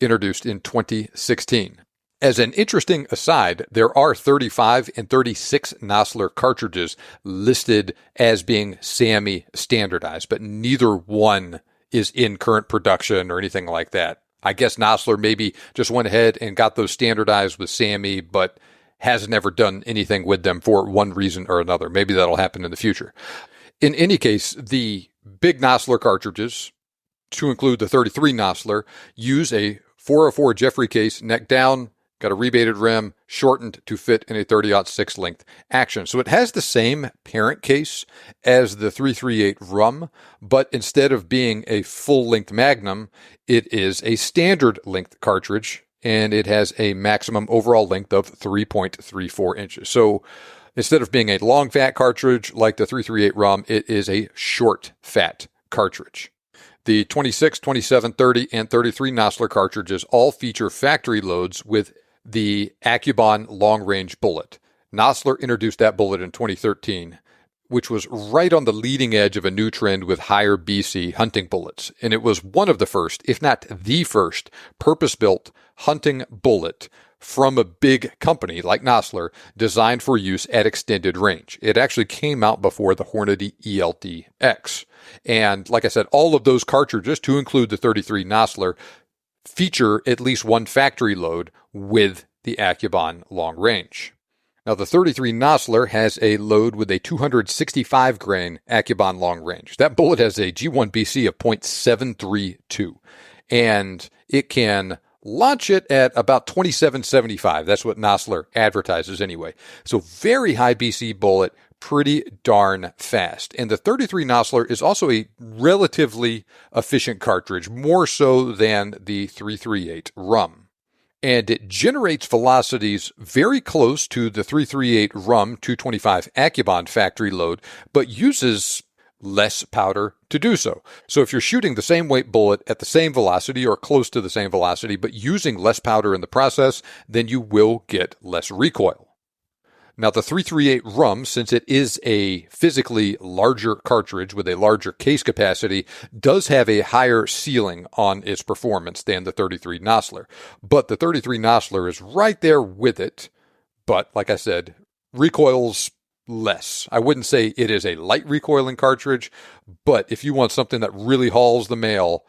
introduced in 2016. As an interesting aside, there are 35 and 36 Nosler cartridges listed as being SAAMI standardized, but neither one is in current production or anything like that. I guess Nosler maybe just went ahead and got those standardized with SAAMI, but has never done anything with them for one reason or another. Maybe that'll happen in the future. In any case, the big Nosler cartridges, to include the 33 Nosler, use a 404 Jeffery case, neck down, got a rebated rim, shortened to fit in a 30-06 length action. So it has the same parent case as the 338 rum, but instead of being a full-length Magnum, it is a standard length cartridge, and it has a maximum overall length of 3.34 inches. So instead of being a long fat cartridge like the 338 RUM, it is a short fat cartridge. The 26, 27, 30, and 33 Nosler cartridges all feature factory loads with the AccuBond long-range bullet. Nosler introduced that bullet in 2013, which was right on the leading edge of a new trend with higher BC hunting bullets. And it was one of the first, if not the first, purpose-built hunting bullet from a big company like Nosler designed for use at extended range. It actually came out before the Hornady ELT-X. And like I said, all of those cartridges, to include the 33 Nosler, feature at least one factory load with the AccuBond long range. Now, the 33 Nosler has a load with a 265 grain AccuBond long range. That bullet has a G1BC of .732, and it can launch it at about 2775. That's what Nosler advertises anyway. So very high BC bullet, pretty darn fast. And the 33 Nosler is also a relatively efficient cartridge, more so than the 338 RUM. And it generates velocities very close to the 338 RUM 225 AccuBond factory load, but uses less powder to do so. So if you're shooting the same weight bullet at the same velocity or close to the same velocity, but using less powder in the process, then you will get less recoil. Now, the 338 RUM, since it is a physically larger cartridge with a larger case capacity, does have a higher ceiling on its performance than the 33 Nosler. But the 33 Nosler is right there with it, but like I said, recoils less. I wouldn't say it is a light recoiling cartridge, but if you want something that really hauls the mail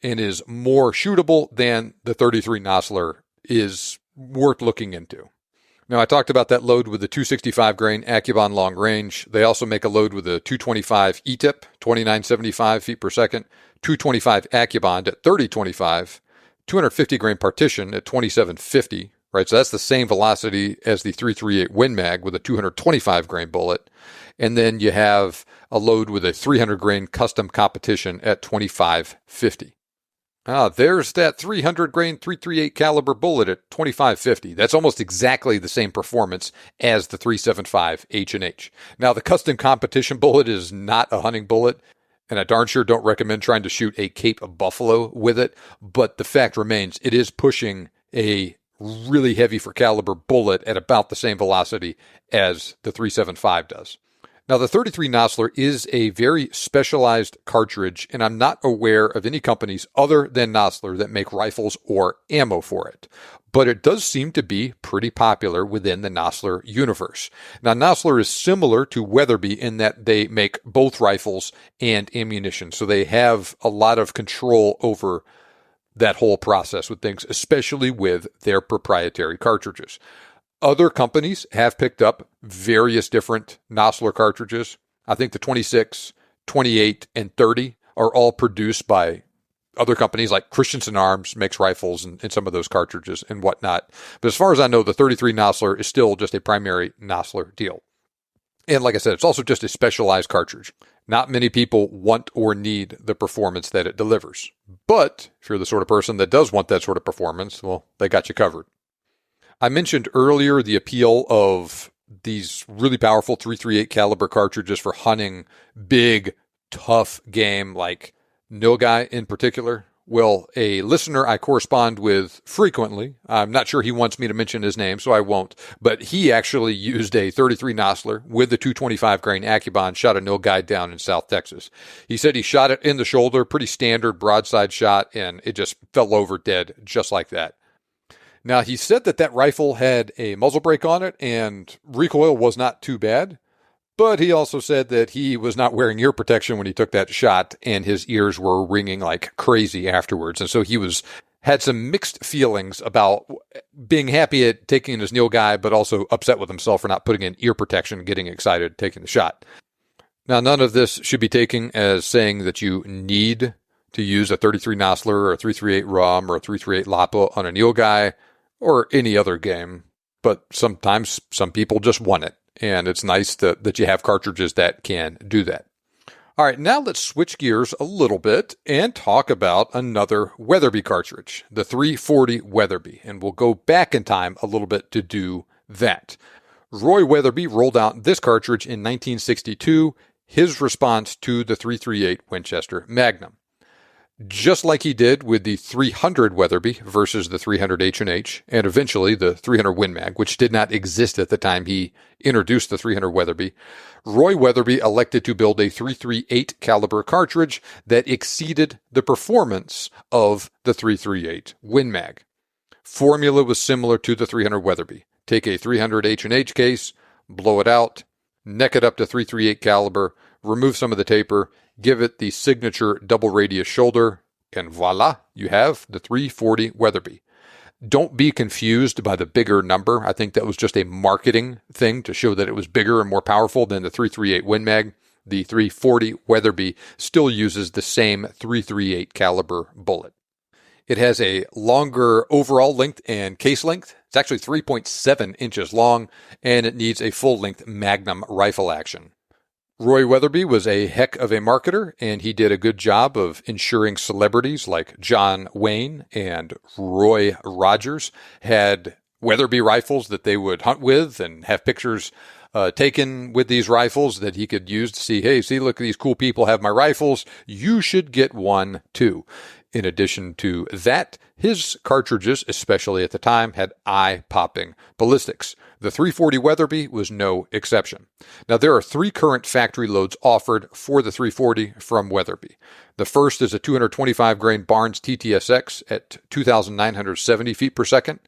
and is more shootable, then the 33 Nosler is worth looking into. Now, I talked about that load with the 265 grain AccuBond long range. They also make a load with a 225 ETIP, 2975 feet per second, 225 AccuBond at 3025, 250 grain partition at 2750, right? So that's the same velocity as the 338 Win Mag with a 225 grain bullet. And then you have a load with a 300 grain custom competition at 2550. There's that 300 grain 338 caliber bullet at 2550. That's almost exactly the same performance as the 375 H&H. Now, the custom competition bullet is not a hunting bullet, and I darn sure don't recommend trying to shoot a Cape Buffalo with it, but the fact remains it is pushing a really heavy for caliber bullet at about the same velocity as the 375 does. Now, the 33 Nosler is a very specialized cartridge, and I'm not aware of any companies other than Nosler that make rifles or ammo for it. But it does seem to be pretty popular within the Nosler universe. Now, Nosler is similar to Weatherby in that they make both rifles and ammunition, so they have a lot of control over that whole process with things, especially with their proprietary cartridges. Other companies have picked up various different Nosler cartridges. I think the 26, 28, and 30 are all produced by other companies like Christensen Arms makes rifles and some of those cartridges and whatnot. But as far as I know, the 33 Nosler is still just a primary Nosler deal. And like I said, it's also just a specialized cartridge. Not many people want or need the performance that it delivers. But if you're the sort of person that does want that sort of performance, well, they got you covered. I mentioned earlier the appeal of these really powerful 338 caliber cartridges for hunting big, tough game like nilgai in particular. Well, a listener I correspond with frequently, I'm not sure he wants me to mention his name, so I won't, but he actually used a 33 Nosler with the 225 grain AccuBond, shot a nilgai down in South Texas. He said he shot it in the shoulder, pretty standard broadside shot, and it just fell over dead just like that. Now, he said that rifle had a muzzle brake on it and recoil was not too bad, but he also said that he was not wearing ear protection when he took that shot and his ears were ringing like crazy afterwards. And so he had some mixed feelings about being happy at taking his nilgai, but also upset with himself for not putting in ear protection and getting excited taking the shot. Now, none of this should be taken as saying that you need to use a 33 Nosler or a 338 RUM or a 338 Lapua on a nilgai or any other game, but sometimes some people just want it, and it's nice that you have cartridges that can do that. All right, now let's switch gears a little bit and talk about another Weatherby cartridge, the 340 Weatherby, and we'll go back in time a little bit to do that. Roy Weatherby rolled out this cartridge in 1962, his response to the 338 Winchester Magnum. Just like he did with the 300 Weatherby versus the 300 H&H, and eventually the 300 Win Mag, which did not exist at the time he introduced the 300 Weatherby, Roy Weatherby elected to build a 338 caliber cartridge that exceeded the performance of the 338 Win Mag. Formula was similar to the 300 Weatherby. Take a 300 H&H case, blow it out, neck it up to 338 caliber, remove some of the taper, give it the signature double radius shoulder, and voila, you have the 340 Weatherby. Don't be confused by the bigger number. I think that was just a marketing thing to show that it was bigger and more powerful than the 338 Win Mag. The 340 Weatherby still uses the same 338 caliber bullet. It has a longer overall length and case length. It's actually 3.7 inches long, and it needs a full-length Magnum rifle action. Roy Weatherby was a heck of a marketer, and he did a good job of ensuring celebrities like John Wayne and Roy Rogers had Weatherby rifles that they would hunt with and have pictures taken with these rifles that he could use to see, hey, see, look, these cool people have my rifles. You should get one too. In addition to that, his cartridges, especially at the time, had eye-popping ballistics. The 340 Weatherby was no exception. Now, there are 3 current factory loads offered for the 340 from Weatherby. The first is a 225 grain Barnes TTSX at 2,970 feet per second,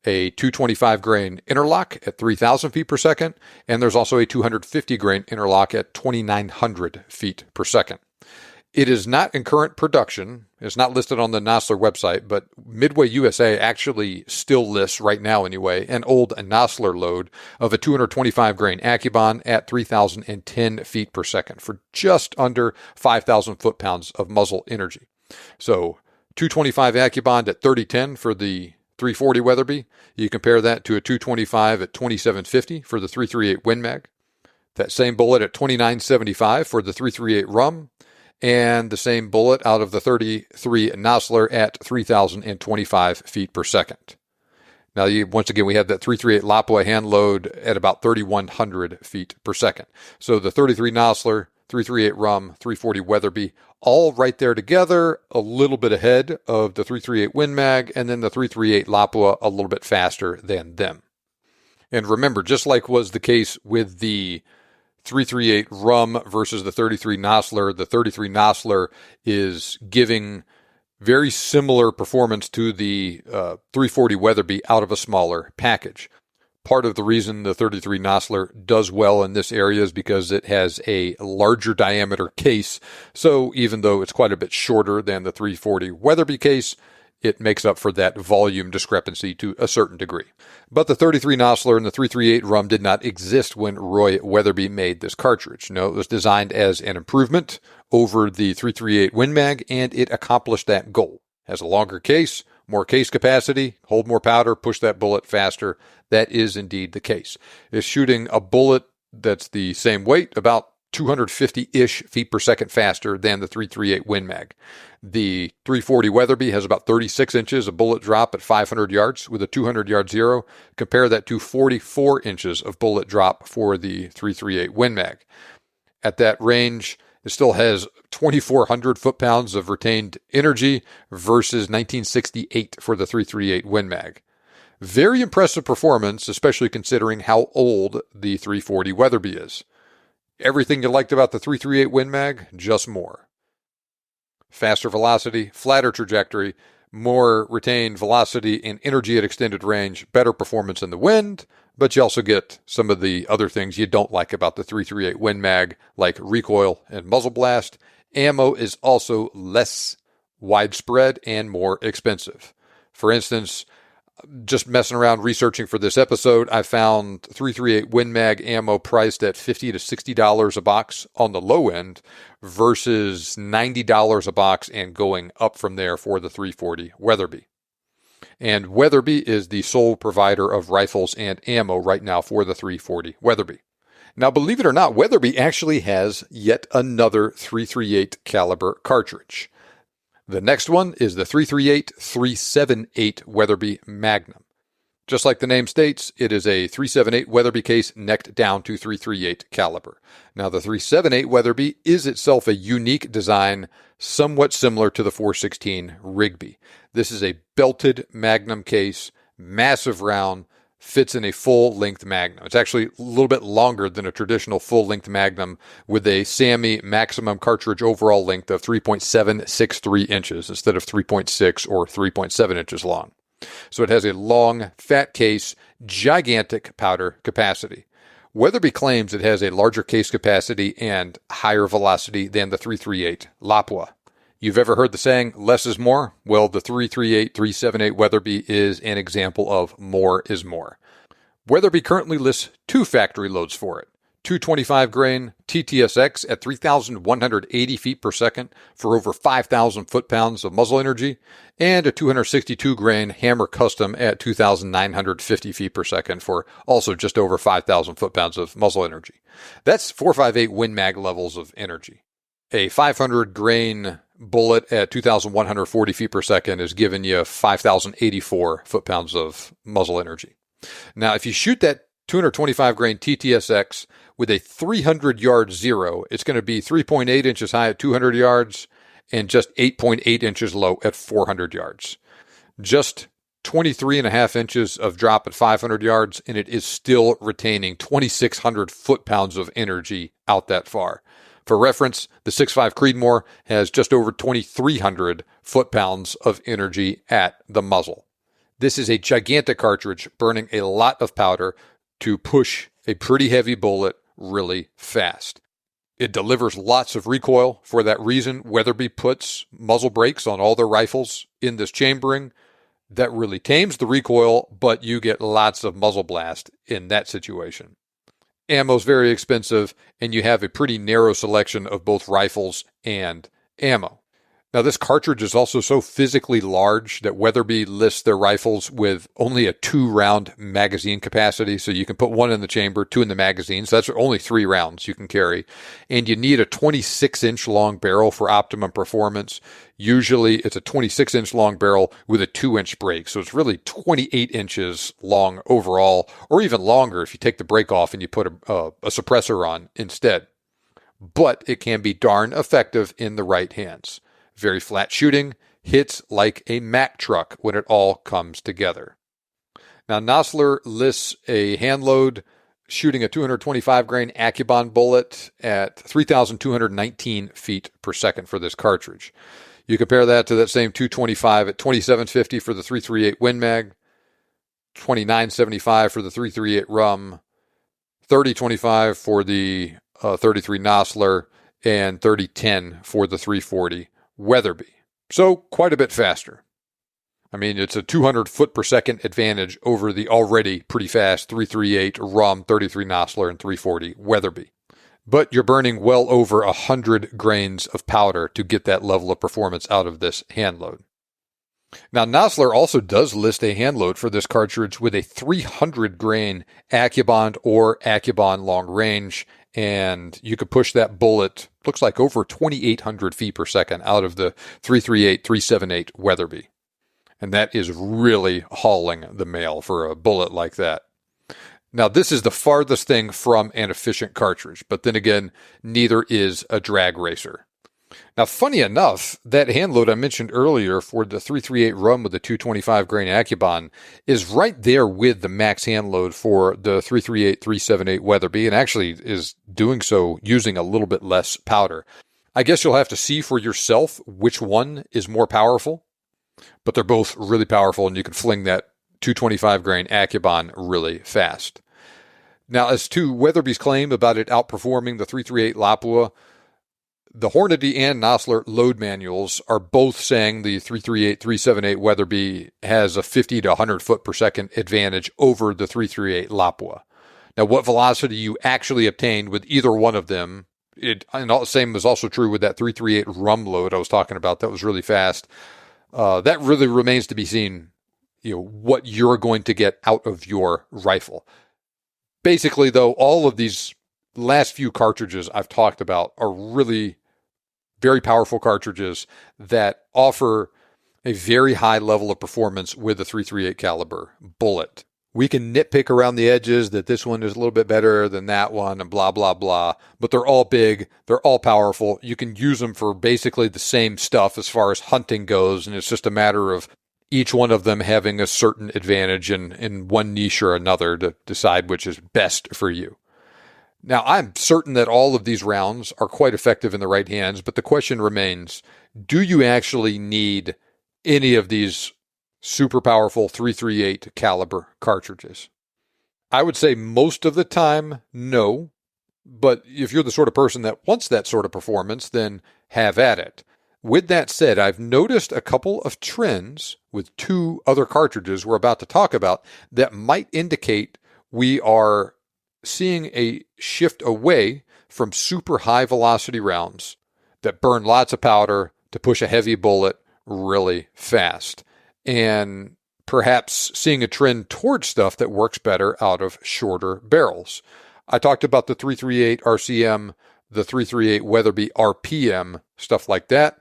a 225 grain interlock at 3,000 feet per second, and there's also a 250 grain interlock at 2,900 feet per second. It is not in current production. It's not listed on the Nosler website, but Midway USA actually still lists, right now anyway, an old Nosler load of a 225 grain Accubon at 3,010 feet per second for just under 5,000 foot-pounds of muzzle energy. So 225 Accubon at 3010 for the 340 Weatherby. You compare that to a 225 at 2750 for the 338 Win Mag. That same bullet at 2975 for the 338 Rum. And the same bullet out of the 33 Nosler at 3,025 feet per second. Now, once again, we have that 338 Lapua hand load at about 3,100 feet per second. So the 33 Nosler, 338 Rum, 340 Weatherby, all right there together, a little bit ahead of the 338 Win Mag, and then the 338 Lapua a little bit faster than them. And remember, just like was the case with the 338 Rum versus the 33 Nosler. The 33 Nosler is giving very similar performance to the 340 Weatherby out of a smaller package. Part of the reason the 33 Nosler does well in this area is because it has a larger diameter case. So even though it's quite a bit shorter than the 340 Weatherby case, it makes up for that volume discrepancy to a certain degree. But the 33 Nosler and the 338 Rum did not exist when Roy Weatherby made this cartridge. No, it was designed as an improvement over the 338 Win Mag, and it accomplished that goal. Has a longer case, more case capacity, hold more powder, push that bullet faster. That is indeed the case. It's shooting a bullet that's the same weight, about 250-ish feet per second faster than the 338 Win Mag. The 340 Weatherby has about 36 inches of bullet drop at 500 yards with a 200-yard zero. Compare that to 44 inches of bullet drop for the 338 Win Mag. At that range, it still has 2,400 foot-pounds of retained energy versus 1968 for the 338 Win Mag. Very impressive performance, especially considering how old the 340 Weatherby is. Everything you liked about the 338 Win Mag, just more. Faster velocity, flatter trajectory, more retained velocity and energy at extended range, better performance in the wind, but you also get some of the other things you don't like about the 338 Win Mag, like recoil and muzzle blast. Ammo is also less widespread and more expensive. For instance, just messing around researching for this episode, I found 338 Win Mag ammo priced at $50 to $60 a box on the low end versus $90 a box and going up from there for the 340 Weatherby. And Weatherby is the sole provider of rifles and ammo right now for the 340 Weatherby. Now, believe it or not, Weatherby actually has yet another .338 caliber cartridge. The next one is the .338-378 Weatherby Magnum. Just like the name states, it is a .378 Weatherby case necked down to .338 caliber. Now, the .378 Weatherby is itself a unique design, somewhat similar to the .416 Rigby. This is a belted Magnum case, massive round, fits in a full-length Magnum. It's actually a little bit longer than a traditional full-length Magnum, with a SAAMI maximum cartridge overall length of 3.763 inches instead of 3.6 or 3.7 inches long. So it has a long, fat case, gigantic powder capacity. Weatherby claims it has a larger case capacity and higher velocity than the .338 Lapua. You've ever heard the saying, less is more? Well, the .338-378 Weatherby is an example of more is more. Weatherby currently lists 2 factory loads for it. 225 grain TTSX at 3,180 feet per second for over 5,000 foot-pounds of muzzle energy, and a 262 grain Hammer Custom at 2,950 feet per second for also just over 5,000 foot-pounds of muzzle energy. That's 458 Win Mag levels of energy. A 500 grain bullet at 2,140 feet per second is giving you 5,084 foot-pounds of muzzle energy. Now, if you shoot that 225 grain TTSX with a 300 yard zero, it's going to be 3.8 inches high at 200 yards and just 8.8 inches low at 400 yards. Just 23.5 inches of drop at 500 yards, and it is still retaining 2,600 foot-pounds of energy out that far. For reference, the 6.5 Creedmoor has just over 2,300 foot-pounds of energy at the muzzle. This is a gigantic cartridge burning a lot of powder to push a pretty heavy bullet really fast. It delivers lots of recoil. For that reason, Weatherby puts muzzle brakes on all their rifles in this chambering. That really tames the recoil, but you get lots of muzzle blast in that situation. Ammo's very expensive, and you have a pretty narrow selection of both rifles and ammo. Now, this cartridge is also so physically large that Weatherby lists their rifles with only a 2-round magazine capacity. So you can put 1 in the chamber, 2 in the magazine. So that's only 3 rounds you can carry. And you need a 26-inch long barrel for optimum performance. Usually it's a 26-inch long barrel with a 2-inch break. So it's really 28 inches long overall, or even longer if you take the break off and you put a suppressor on instead. But it can be darn effective in the right hands. Very flat shooting, hits like a Mack truck when it all comes together. Now, Nosler lists a hand load shooting a 225 grain Accubon bullet at 3,219 feet per second for this cartridge. You compare that to that same 225 at 2750 for the .338 Win Mag, 2975 for the .338 Rum, 3025 for the .33 Nosler, and 3010 for the .340 Weatherby. So quite a bit faster. I mean, it's a 200 foot per second advantage over the already pretty fast .338 Rum, .33 Nosler, and .340 Weatherby. But you're burning well over 100 grains of powder to get that level of performance out of this hand load. Now, Nosler also does list a hand load for this cartridge with a 300 grain Accubon or Accubon long range, and you could push that bullet, looks like over 2,800 feet per second out of the .338-378 Weatherby. And that is really hauling the mail for a bullet like that. Now, this is the farthest thing from an efficient cartridge, but then again, neither is a drag racer. Now, funny enough, that hand load I mentioned earlier for the .338 Rum with the 225 grain Accubon is right there with the max hand load for the .338-378 Weatherby, and actually is doing so using a little bit less powder. I guess you'll have to see for yourself which one is more powerful, but they're both really powerful, and you can fling that 225 grain Accubon really fast. Now, as to Weatherby's claim about it outperforming the .338 Lapua, the Hornady and Nosler load manuals are both saying the .338-378 Weatherby has a 50 to 100 foot per second advantage over the .338 Lapua. Now, what velocity you actually obtained with either one of them, and the same was also true with that .338 Rum load I was talking about that was really fast. That really remains to be seen, what you're going to get out of your rifle. Basically, though, all of these last few cartridges I've talked about are really very powerful cartridges that offer a very high level of performance with the .338 caliber bullet. We can nitpick around the edges that this one is a little bit better than that one and blah, blah, blah, but they're all big. They're all powerful. You can use them for basically the same stuff as far as hunting goes, and it's just a matter of each one of them having a certain advantage in one niche or another to decide which is best for you. Now, I'm certain that all of these rounds are quite effective in the right hands, but the question remains, do you actually need any of these super powerful .338 caliber cartridges? I would say most of the time, no. But if you're the sort of person that wants that sort of performance, then have at it. With that said, I've noticed a couple of trends with two other cartridges we're about to talk about that might indicate we are seeing a shift away from super high velocity rounds that burn lots of powder to push a heavy bullet really fast, and perhaps seeing a trend towards stuff that works better out of shorter barrels. I talked about the .338 RCM, the .338 Weatherby RPM, stuff like that.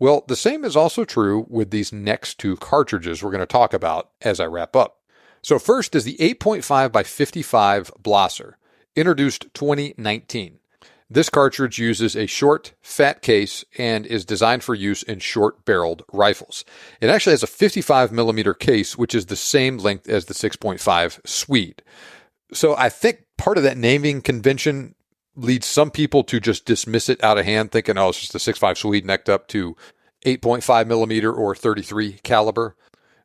Well, the same is also true with these next two cartridges we're going to talk about as I wrap up. So first is the 8.5 by 55 Blaser, introduced 2019. This cartridge uses a short, fat case and is designed for use in short-barreled rifles. It actually has a 55 millimeter case, which is the same length as the 6.5 Swede. So I think part of that naming convention leads some people to just dismiss it out of hand, thinking, oh, it's just the 6.5 Swede necked up to 8.5 millimeter or 33 caliber.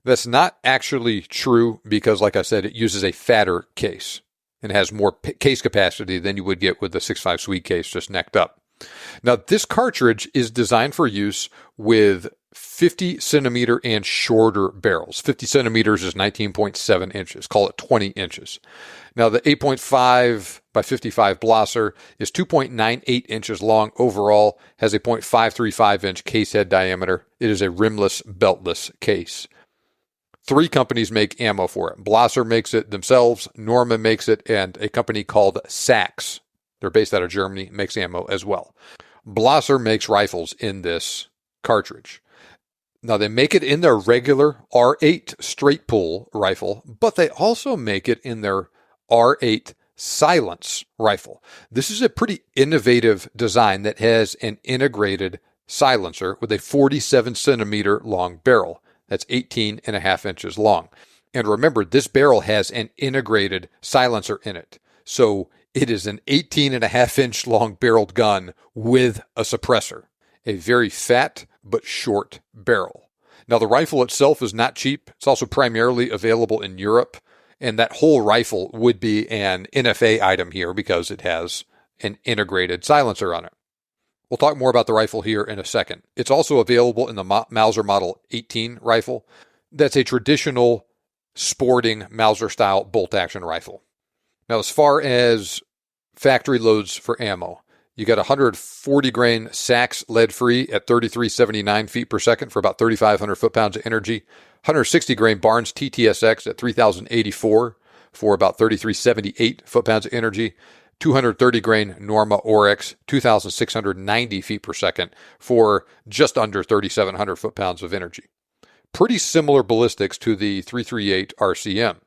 That's not actually true because, like I said, it uses a fatter case and has more case capacity than you would get with the 6.5 Swede case just necked up. Now, this cartridge is designed for use with 50 centimeter and shorter barrels. 50 centimeters is 19.7 inches. Call it 20 inches. Now, the 8.5 by 55 Blaser is 2.98 inches long overall, has a 0.535 inch case head diameter. It is a rimless, beltless case. 3 companies make ammo for it. Blaser makes it themselves, Norma makes it, and a company called Sachs, they're based out of Germany, makes ammo as well. Blaser makes rifles in this cartridge. Now, they make it in their regular R8 straight pull rifle, but they also make it in their R8 silence rifle. This is a pretty innovative design that has an integrated silencer with a 47 centimeter long barrel. That's 18 and a half inches long. And remember, this barrel has an integrated silencer in it. So it is an 18 and a half inch long barreled gun with a suppressor. A very fat but short barrel. Now, the rifle itself is not cheap. It's also primarily available in Europe. And that whole rifle would be an NFA item here because it has an integrated silencer on it. We'll talk more about the rifle here in a second. It's also available in the Mauser Model 18 rifle. That's a traditional sporting Mauser-style bolt-action rifle. Now, as far as factory loads for ammo, you got 140 grain Sachs lead-free at 3379 feet per second for about 3,500 foot-pounds of energy. 160 grain Barnes TTSX at 3,084 for about 3,378 foot-pounds of energy. 230 grain Norma Oryx, 2,690 feet per second for just under 3,700 foot-pounds of energy. Pretty similar ballistics to the .338 RCM.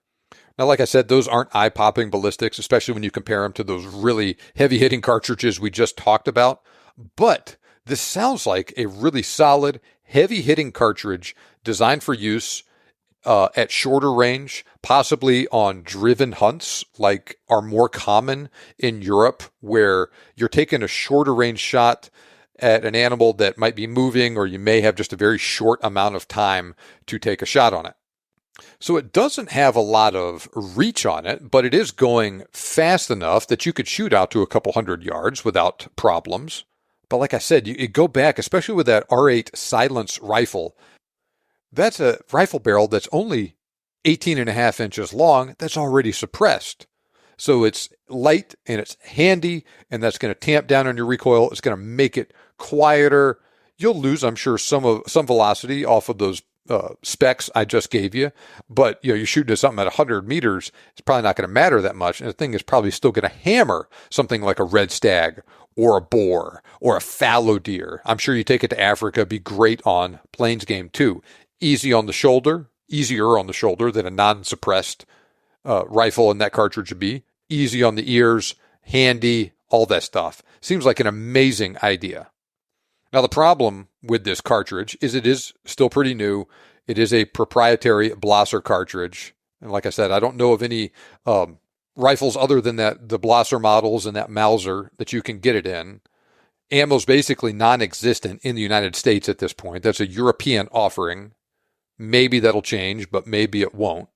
Now, like I said, those aren't eye-popping ballistics, especially when you compare them to those really heavy-hitting cartridges we just talked about. But this sounds like a really solid, heavy-hitting cartridge designed for use at shorter range, possibly on driven hunts like are more common in Europe, where you're taking a shorter range shot at an animal that might be moving, or you may have just a very short amount of time to take a shot on it. So it doesn't have a lot of reach on it, but it is going fast enough that you could shoot out to a couple hundred yards without problems. But like I said, you go back, especially with that R8 silence rifle. That's a rifle barrel that's only 18 and a half inches long that's already suppressed. So it's light and it's handy, and that's going to tamp down on your recoil. It's going to make it quieter. You'll lose, I'm sure, some velocity off of those specs I just gave you, but you're shooting at something at 100 meters, it's probably not going to matter that much, and the thing is probably still going to hammer something like a red stag or a boar or a fallow deer. I'm sure you take it to Africa, be great on plains game too. Easier on the shoulder than a non-suppressed rifle in that cartridge would be. Easy on the ears, handy, all that stuff. Seems like an amazing idea. Now, the problem with this cartridge is it is still pretty new. It is a proprietary Blaser cartridge. And like I said, I don't know of any rifles other than the Blaser models and that Mauser that you can get it in. Ammo's basically non-existent in the United States at this point. That's a European offering. Maybe that'll change, but maybe it won't.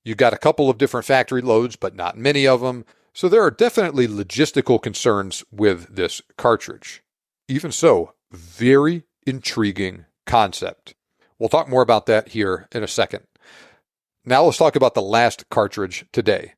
You've got a couple of different factory loads, but not many of them. So there are definitely logistical concerns with this cartridge. Even so, very intriguing concept. We'll talk more about that here in a second. Now let's talk about the last cartridge today,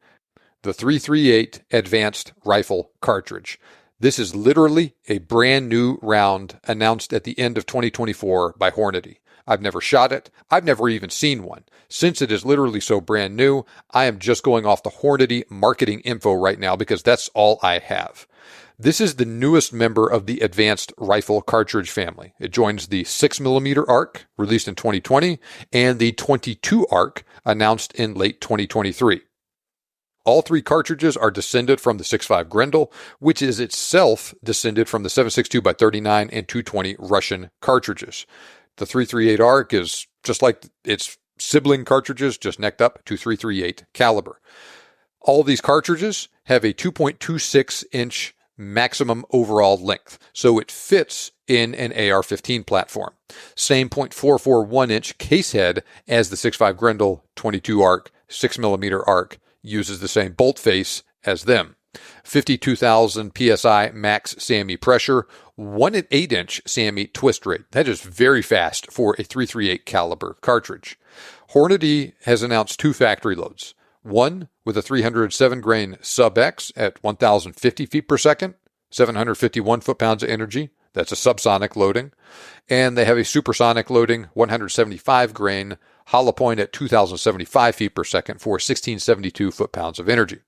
the 338 Advanced Rifle Cartridge. This is literally a brand new round announced at the end of 2024 by Hornady. I've never shot it. I've never even seen one. Since it is literally so brand new, I am just going off the Hornady marketing info right now because that's all I have. This is the newest member of the Advanced Rifle Cartridge family. It joins the 6mm ARC, released in 2020, and the 22 ARC, announced in late 2023. All three cartridges are descended from the 6.5 Grendel, which is itself descended from the 7.62x39 and 220 Russian cartridges. The 338 ARC is just like its sibling cartridges, just necked up to 338 caliber. All these cartridges have a 2.26-inch maximum overall length, so it fits in an AR-15 platform. Same 0.441-inch case head as the 6.5 Grendel 22 ARC, 6mm ARC, uses the same bolt face as them. 52,000 psi max SAAMI pressure, 1 8-inch SAAMI twist rate. That is very fast for a 338 caliber cartridge. Hornady has announced two factory loads. One with a 307 grain sub-X at 1,050 feet per second, 751 foot-pounds of energy. That's a subsonic loading. And they have a supersonic loading, 175 grain, hollow point at 2,075 feet per second for 1,672 foot-pounds of energy.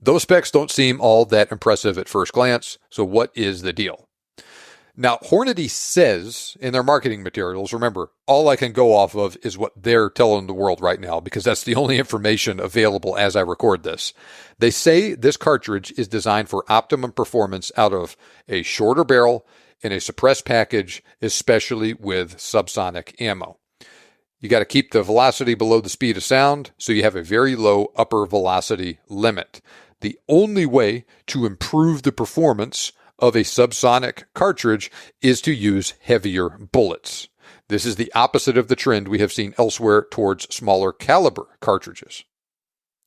Those specs don't seem all that impressive at first glance, so what is the deal? Now, Hornady says in their marketing materials, remember, all I can go off of is what they're telling the world right now, because that's the only information available as I record this. They say this cartridge is designed for optimum performance out of a shorter barrel and a suppressed package, especially with subsonic ammo. You got to keep the velocity below the speed of sound, so you have a very low upper velocity limit. The only way to improve the performance of a subsonic cartridge is to use heavier bullets. This is the opposite of the trend we have seen elsewhere towards smaller caliber cartridges.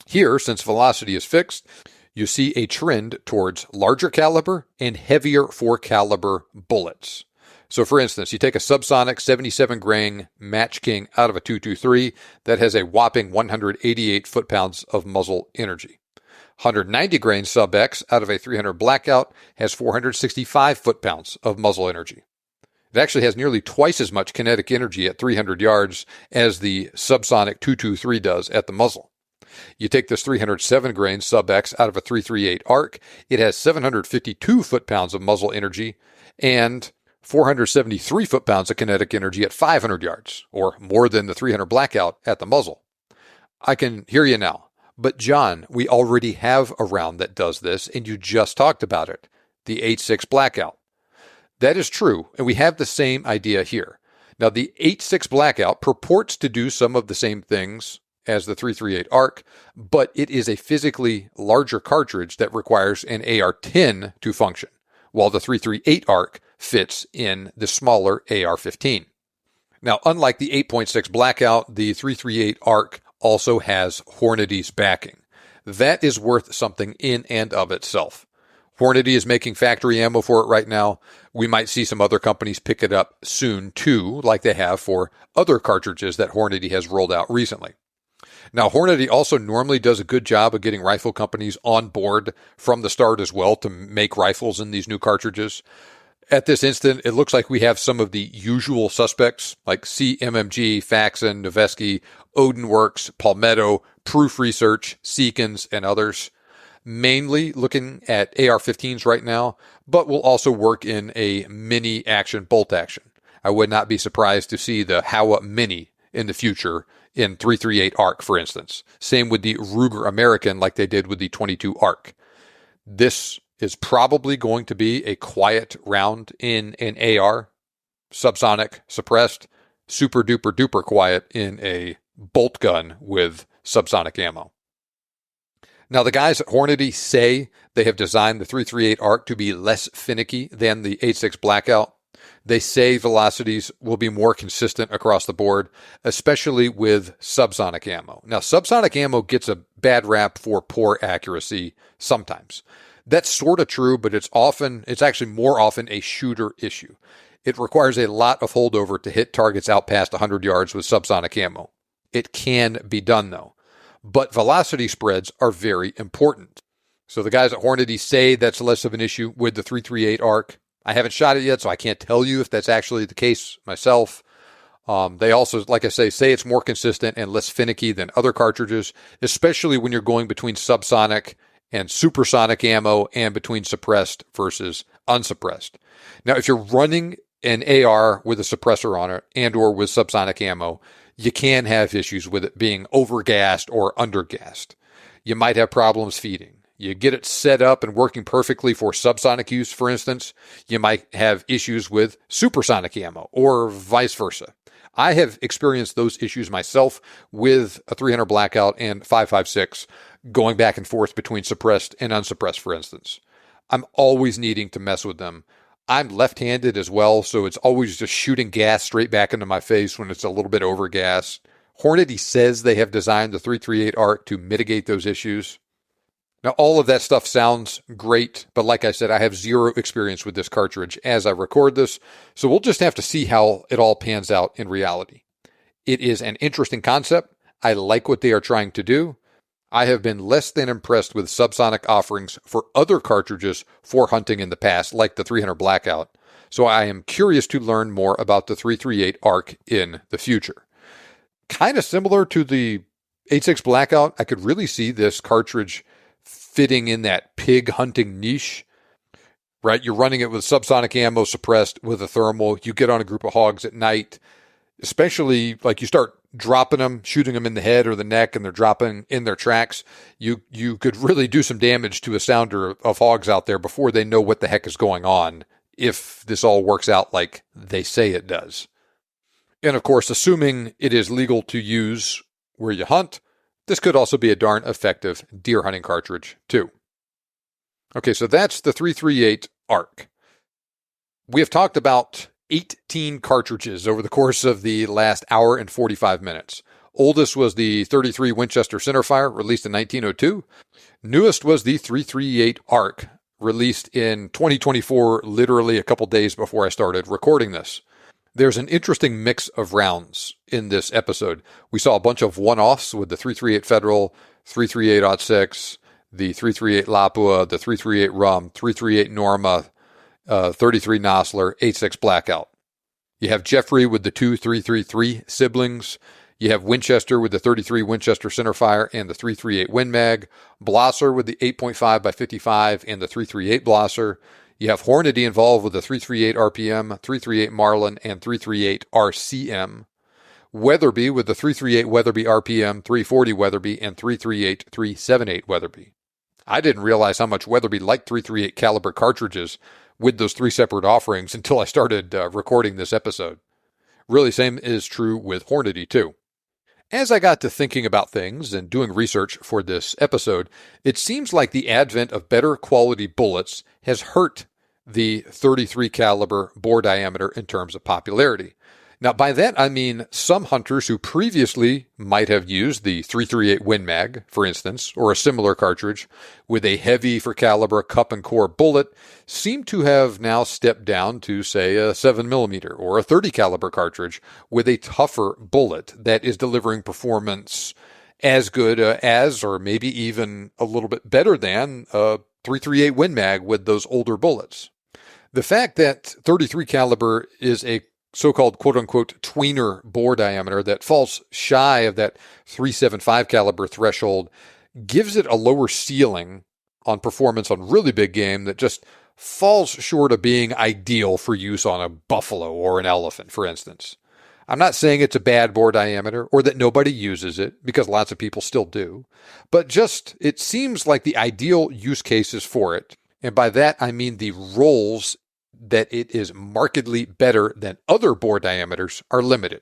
Here, since velocity is fixed, you see a trend towards larger caliber and heavier 4 caliber bullets. So for instance, you take a subsonic 77 grain Match King out of a 223 that has a whopping 188 foot-pounds of muzzle energy. 190 grain sub-X out of a 300 Blackout has 465 foot-pounds of muzzle energy. It actually has nearly twice as much kinetic energy at 300 yards as the subsonic 223 does at the muzzle. You take this 307 grain sub-X out of a 338 ARC, it has 752 foot-pounds of muzzle energy and 473 foot-pounds of kinetic energy at 500 yards, or more than the 300 Blackout at the muzzle. I can hear you now. But John, we already have a round that does this, and you just talked about it, the 8.6 Blackout. That is true, and we have the same idea here. Now, the 8.6 Blackout purports to do some of the same things as the 338 ARC, but it is a physically larger cartridge that requires an AR-10 to function, while the 338 ARC fits in the smaller AR-15. Now, unlike the 8.6 Blackout, the 338 ARC also has Hornady's backing. That is worth something in and of itself. Hornady is making factory ammo for it right now. We might see some other companies pick it up soon too, like they have for other cartridges that Hornady has rolled out recently. Now, Hornady also normally does a good job of getting rifle companies on board from the start as well to make rifles in these new cartridges. At this instant, it looks like we have some of the usual suspects like CMMG, Faxon, Noveski, Odinworks, Palmetto, Proof Research, Seekins, and others. Mainly looking at AR-15s right now, but will also work in a mini action bolt action. I would not be surprised to see the Howa Mini in the future in 338 ARC, for instance. Same with the Ruger American like they did with the 22 ARC. This is probably going to be a quiet round in an AR, subsonic, suppressed, super duper duper quiet in a bolt gun with subsonic ammo. Now, the guys at Hornady say they have designed the 338 ARC to be less finicky than the 86 Blackout. They say velocities will be more consistent across the board, especially with subsonic ammo. Now, subsonic ammo gets a bad rap for poor accuracy sometimes. That's sort of true, but it's actually more often a shooter issue. It requires a lot of holdover to hit targets out past 100 yards with subsonic ammo. It can be done, though. But velocity spreads are very important. So the guys at Hornady say that's less of an issue with the 338 ARC. I haven't shot it yet, so I can't tell you if that's actually the case myself. They also, like I say it's more consistent and less finicky than other cartridges, especially when you're going between subsonic and supersonic ammo and between suppressed versus unsuppressed. Now, if you're running an AR with a suppressor on it and or with subsonic ammo, you can have issues with it being overgassed or undergassed. You might have problems feeding. You get it set up and working perfectly for subsonic use, for instance, you might have issues with supersonic ammo or vice versa. I have experienced those issues myself with a 300 Blackout and 5.56 going back and forth between suppressed and unsuppressed, for instance. I'm always needing to mess with them. I'm left-handed as well, so it's always just shooting gas straight back into my face when it's a little bit overgassed. Hornady says they have designed the 338 ARC to mitigate those issues. Now, all of that stuff sounds great, but like I said, I have zero experience with this cartridge as I record this, so we'll just have to see how it all pans out in reality. It is an interesting concept. I like what they are trying to do. I have been less than impressed with subsonic offerings for other cartridges for hunting in the past, like the 300 Blackout, so I am curious to learn more about the 338 ARC in the future. Kind of similar to the 86 Blackout, I could really see this cartridge fitting in that pig hunting niche, right? You're running it with subsonic ammo suppressed with a thermal. You get on a group of hogs at night, especially like you start dropping them, shooting them in the head or the neck, and they're dropping in their tracks. You could really do some damage to a sounder of hogs out there before they know what the heck is going on, if this all works out like they say it does. And of course, assuming it is legal to use where you hunt, this could also be a darn effective deer hunting cartridge, too. Okay, so that's the 338 ARC. We have talked about 18 cartridges over the course of the last hour and 45 minutes. Oldest was the 33 Winchester Centerfire, released in 1902. Newest was the 338 ARC, released in 2024, literally a couple days before I started recording this. There's an interesting mix of rounds in this episode. We saw a bunch of one-offs with the 338 Federal, 338-06, the 338 Lapua, the 338 Rum, 338 Norma, 33 Nosler, 86 Blackout. You have Jeffery with the two 333 siblings. You have Winchester with the 33 Winchester Centerfire and the 338 Win Mag. Blaser with the 8.5 by 55 and the 338 Blaser. You have Hornady involved with the 338 RPM, 338 Marlin, and 338 RCM. Weatherby with the 338 Weatherby RPM, 340 Weatherby, and 338 378 Weatherby. I didn't realize how much Weatherby liked 338 caliber cartridges with those three separate offerings until I started recording this episode. Really, same is true with Hornady, too. As I got to thinking about things and doing research for this episode, it seems like the advent of better quality bullets has hurt the 33 caliber bore diameter in terms of popularity. Now, by that, I mean some hunters who previously might have used the 338 Win Mag, for instance, or a similar cartridge with a heavy for caliber cup and core bullet, seem to have now stepped down to, say, a 7mm or a 30 caliber cartridge with a tougher bullet that is delivering performance as good as, or maybe even a little bit better than, a 338 Win Mag with those older bullets. The fact that 33 caliber is a so-called quote-unquote tweener bore diameter that falls shy of that 375 caliber threshold gives it a lower ceiling on performance on really big game that just falls short of being ideal for use on a buffalo or an elephant, for instance. I'm not saying it's a bad bore diameter or that nobody uses it, because lots of people still do, but just it seems like the ideal use cases for it, and by that I mean the roles that it is markedly better than other bore diameters, are limited.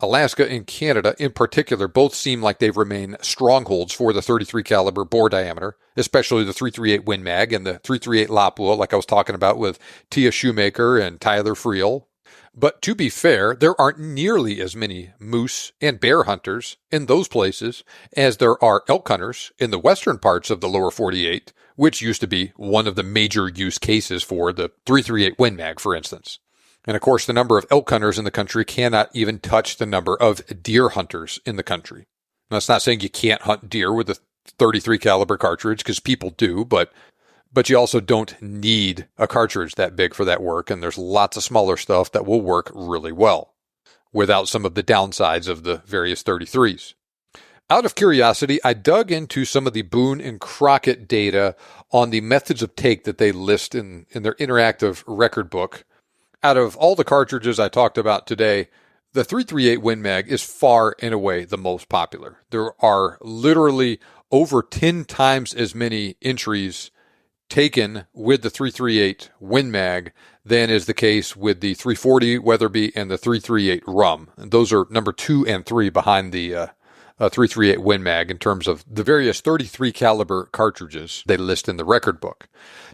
Alaska and Canada in particular both seem like they remain strongholds for the 33 caliber bore diameter, especially the 338 Win Mag and the 338 Lapua, like I was talking about with Tia Shoemaker and Tyler Friel. But to be fair, there aren't nearly as many moose and bear hunters in those places as there are elk hunters in the western parts of the lower 48, which used to be one of the major use cases for the 338 Win Mag, for instance. And of course, the number of elk hunters in the country cannot even touch the number of deer hunters in the country. Now, that's not saying you can't hunt deer with a 33 caliber cartridge, because people do, but you also don't need a cartridge that big for that work, and there's lots of smaller stuff that will work really well without some of the downsides of the various 33s. Out of curiosity, I dug into some of the Boone and Crockett data on the methods of take that they list in their interactive record book. Out of all the cartridges I talked about today, the 338 Win Mag is far and away the most popular. There are literally over 10 times as many entries taken with the 338 Win Mag than is the case with the 340 Weatherby and the 338 Rum. And those are number 2 and 3 behind the 338 Win Mag in terms of the various 33 caliber cartridges they list in the record book.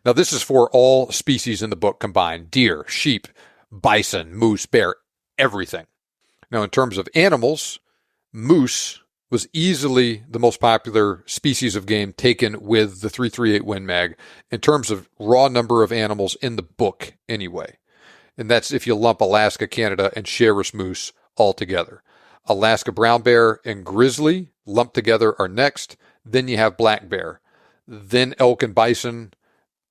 Now, this is for all species in the book combined: deer, sheep, bison, moose, bear, everything. Now, in terms of animals, moose was easily the most popular species of game taken with the 338 Win Mag in terms of raw number of animals in the book anyway. And that's if you lump Alaska, Canada, and Cheras moose all together. Alaska brown bear and grizzly lumped together are next. Then you have black bear. Then elk and bison.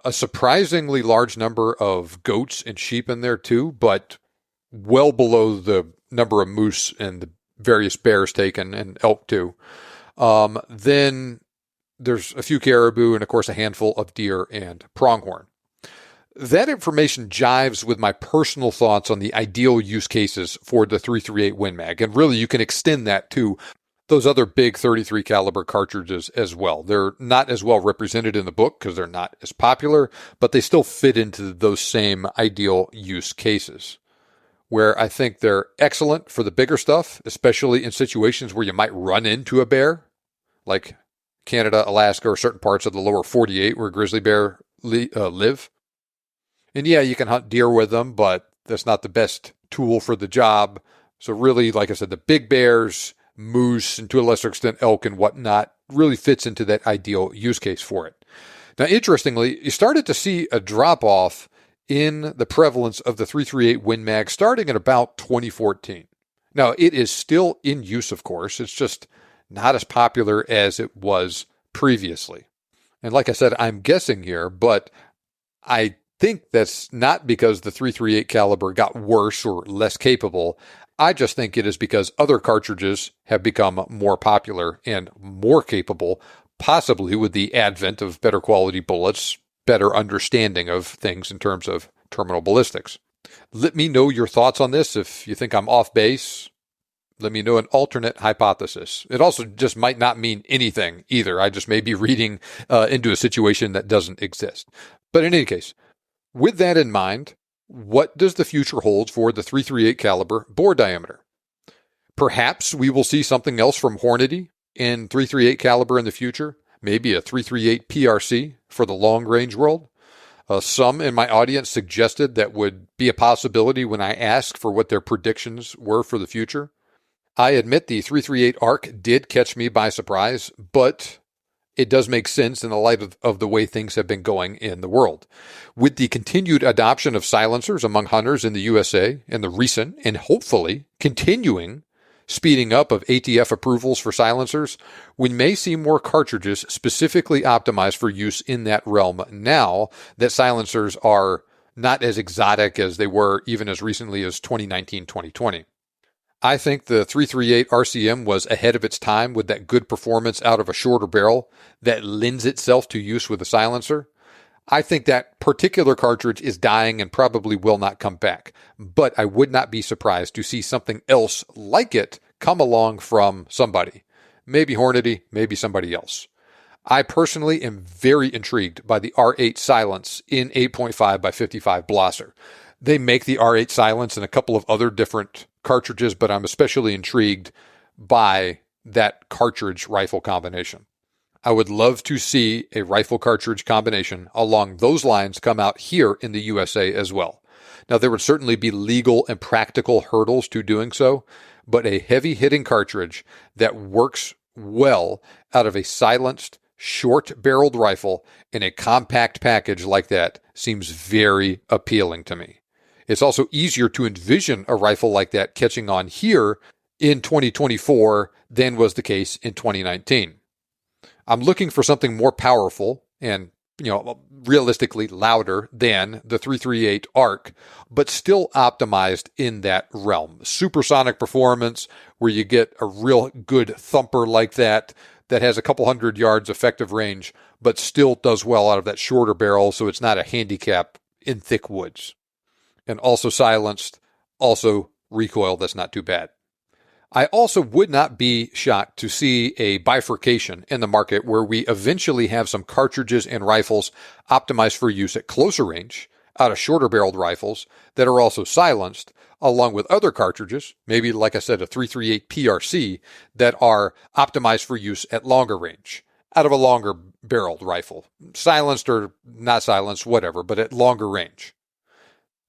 A surprisingly large number of goats and sheep in there too, but well below the number of moose and the various bears taken, and elk too. Then there's a few caribou and, of course, a handful of deer and pronghorn. That information jives with my personal thoughts on the ideal use cases for the 338 Win Mag, and really you can extend that to those other big 33 caliber cartridges as well. They're not as well represented in the book because they're not as popular, but they still fit into those same ideal use cases, where I think they're excellent for the bigger stuff, especially in situations where you might run into a bear, like Canada, Alaska, or certain parts of the lower 48 where grizzly bear live. And yeah, you can hunt deer with them, but that's not the best tool for the job. So really, like I said, the big bears, moose, and to a lesser extent elk and whatnot really fits into that ideal use case for it. Now, interestingly, you started to see a drop-off in the prevalence of the 338 Win Mag starting at about 2014. Now, it is still in use, of course. It's just not as popular as it was previously. And like I said, I'm guessing here, but I think that's not because the 338 caliber got worse or less capable. I just think it is because other cartridges have become more popular and more capable, possibly with the advent of better quality bullets, better understanding of things in terms of terminal ballistics. Let me know your thoughts on this. If you think I'm off base, let me know an alternate hypothesis. It also just might not mean anything either. I just may be reading into a situation that doesn't exist. But in any case, with that in mind, what does the future hold for the 338 caliber bore diameter? Perhaps we will see something else from Hornady in 338 caliber in the future. Maybe a 338 PRC for the long-range world. Some in my audience suggested that would be a possibility when I asked for what their predictions were for the future. I admit the 338 ARC did catch me by surprise, but it does make sense in the light of the way things have been going in the world. With the continued adoption of silencers among hunters in the USA and the recent and hopefully continuing speeding up of ATF approvals for silencers, we may see more cartridges specifically optimized for use in that realm now that silencers are not as exotic as they were even as recently as 2019, 2020. I think the 338 RCM was ahead of its time with that good performance out of a shorter barrel that lends itself to use with a silencer. I think that particular cartridge is dying and probably will not come back, but I would not be surprised to see something else like it come along from somebody. Maybe Hornady, maybe somebody else. I personally am very intrigued by the R8 Silence in 8.5 by 55 Blaser. They make the R8 Silence in a couple of other different cartridges, but I'm especially intrigued by that cartridge rifle combination. I would love to see a rifle cartridge combination along those lines come out here in the USA as well. Now, there would certainly be legal and practical hurdles to doing so, but a heavy-hitting cartridge that works well out of a silenced, short-barreled rifle in a compact package like that seems very appealing to me. It's also easier to envision a rifle like that catching on here in 2024 than was the case in 2019. I'm looking for something more powerful and, realistically louder than the 338 ARC, but still optimized in that realm. Supersonic performance, where you get a real good thumper like that has a couple hundred yards effective range, but still does well out of that shorter barrel, so it's not a handicap in thick woods. And also silenced, also recoil that's not too bad. I also would not be shocked to see a bifurcation in the market where we eventually have some cartridges and rifles optimized for use at closer range out of shorter barreled rifles that are also silenced, along with other cartridges, maybe like I said, a 338 PRC, that are optimized for use at longer range out of a longer barreled rifle, silenced or not silenced, whatever, but at longer range.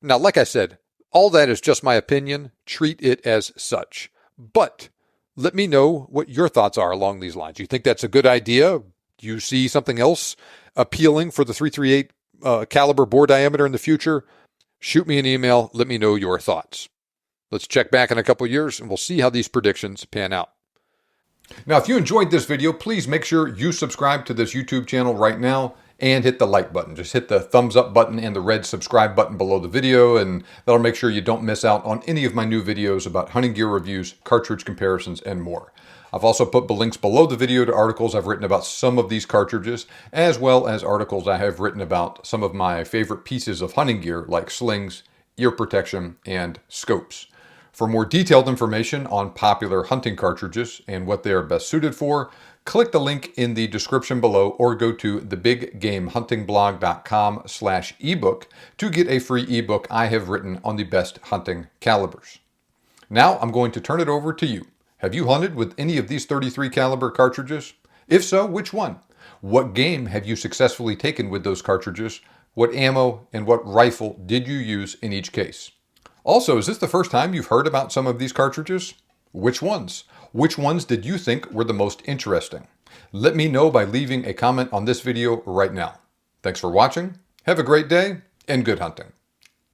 Now, like I said, all that is just my opinion. Treat it as such. But let me know what your thoughts are along these lines. You think that's a good idea? Do you see something else appealing for the 338 caliber bore diameter in the future? Shoot me an email. Let me know your thoughts. Let's check back in a couple years and we'll see how these predictions pan out. Now, if you enjoyed this video, please make sure you subscribe to this YouTube channel right now and hit the like button. Just hit the thumbs up button and the red subscribe button below the video, and that'll make sure you don't miss out on any of my new videos about hunting gear reviews, cartridge comparisons, and more. I've also put the links below the video to articles I've written about some of these cartridges, as well as articles I have written about some of my favorite pieces of hunting gear like slings, ear protection, and scopes. For more detailed information on popular hunting cartridges and what they are best suited for, click the link in the description below or go to thebiggamehuntingblog.com/ebook to get a free ebook I have written on the best hunting calibers. Now I'm going to turn it over to you. Have you hunted with any of these 33 caliber cartridges? If so, which one? What game have you successfully taken with those cartridges? What ammo and what rifle did you use in each case? Also, is this the first time you've heard about some of these cartridges? Which ones? Which ones did you think were the most interesting? Let me know by leaving a comment on this video right now. Thanks for watching, have a great day, and good hunting.